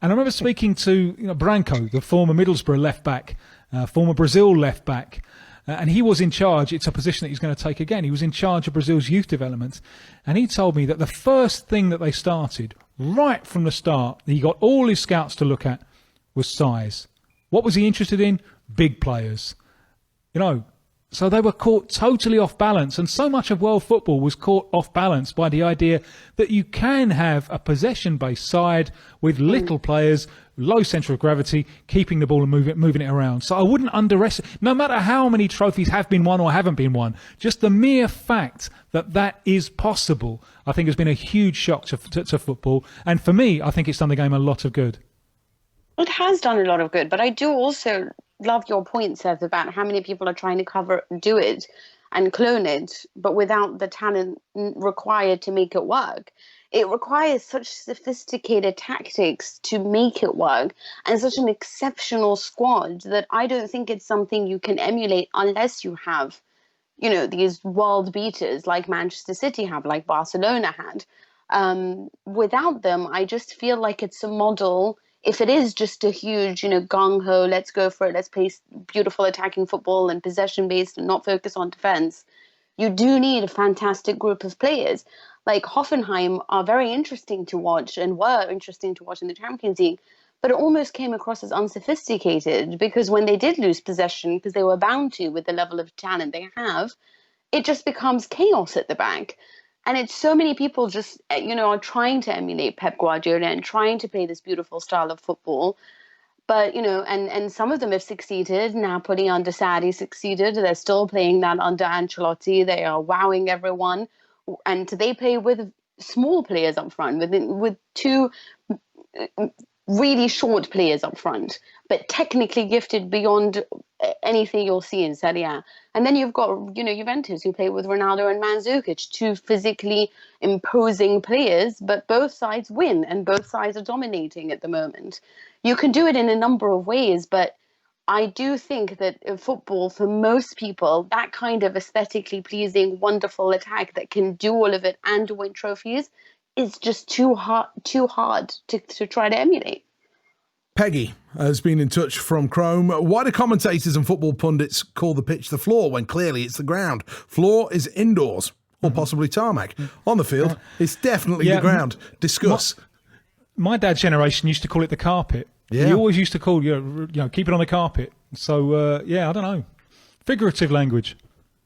And I remember speaking to Branco, the former Middlesbrough left-back, former Brazil left-back, and he was in charge. It's a position that he's going to take again. He was in charge of Brazil's youth development. And he told me that the first thing that they started, right from the start, that he got all his scouts to look at, was size. What was he interested in? Big players. So they were caught totally off balance. And so much of world football was caught off balance by the idea that you can have a possession-based side with little players low centre of gravity, keeping the ball and moving it around. So I wouldn't underestimate, no matter how many trophies have been won or haven't been won, just the mere fact that is possible, I think has been a huge shock to football. And for me, I think it's done the game a lot of good. It has done a lot of good, but I do also love your point, Seth, about how many people are trying to do it and clone it, but without the talent required to make it work. It requires such sophisticated tactics to make it work and such an exceptional squad that I don't think it's something you can emulate unless you have, these world beaters like Manchester City have, like Barcelona had. Without them, I just feel like it's a model. If it is just a huge, gung-ho, let's go for it, let's play beautiful attacking football and possession-based and not focus on defense, you do need a fantastic group of players. Like Hoffenheim are very interesting to watch and were interesting to watch in the Champions League, but it almost came across as unsophisticated because when they did lose possession, because they were bound to with the level of talent they have, it just becomes chaos at the back. And it's so many people just, are trying to emulate Pep Guardiola and trying to play this beautiful style of football. But, and some of them have succeeded. Napoli under Sarri succeeded. They're still playing that under Ancelotti. They are wowing everyone. And they play with small players up front, with two really short players up front, but technically gifted beyond anything you'll see in Serie A. And then you've got, Juventus, who play with Ronaldo and Mandzukic, two physically imposing players, but both sides win and both sides are dominating at the moment. You can do it in a number of ways, but I do think that in football, for most people, that kind of aesthetically pleasing, wonderful attack that can do all of it and win trophies is just too hard to try to emulate. Peggy has been in touch from Chrome. Why do commentators and football pundits call the pitch the floor when clearly it's the ground? Floor is indoors or possibly tarmac. On the field, it's definitely the ground. Discuss. My dad's generation used to call it the carpet. Yeah. He always used to call keep it on the carpet. So I don't know. Figurative language.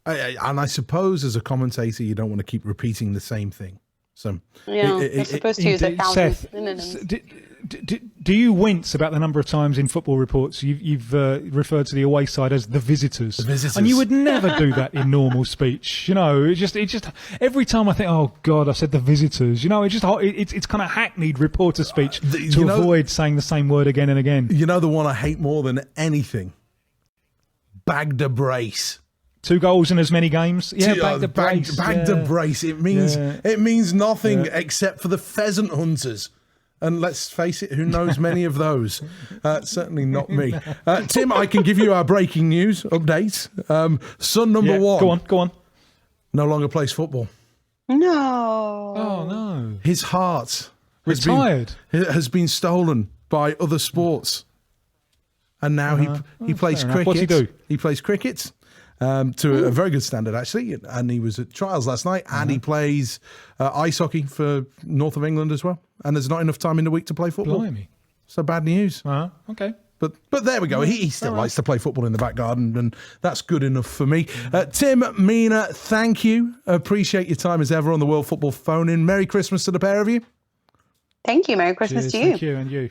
And I suppose as a commentator, you don't want to keep repeating the same thing. So you're supposed to use 1,000 synonyms. Do you wince about the number of times in football reports you've referred to the away side as the visitors? The visitors. And you would never do that in normal speech. It just every time I think, oh God, I said the visitors. It's kind of hackneyed reporter speech to avoid saying the same word again and again. You know the one I hate more than anything? Bagged a brace. 2 goals in as many games. Yeah, bagged a brace. Bagged a brace. It means nothing except for the pheasant hunters. And let's face it, who knows many of those? Certainly not me. Tim, I can give you our breaking news update. Son number one. Go on. No longer plays football. No. Oh, no. His heart has been stolen by other sports. And now he plays cricket. What's he do? He plays cricket. To a very good standard, actually. And he was at trials last night, and he plays ice hockey for north of England as well. And there's not enough time in the week to play football. Blimey. So bad news. Okay. But there we go. He still likes to play football in the back garden, and that's good enough for me. Tim, Mina, thank you. Appreciate your time as ever on the World Football Phone-In. Merry Christmas to the pair of you. Thank you. Merry Christmas to you. Thank you, and you.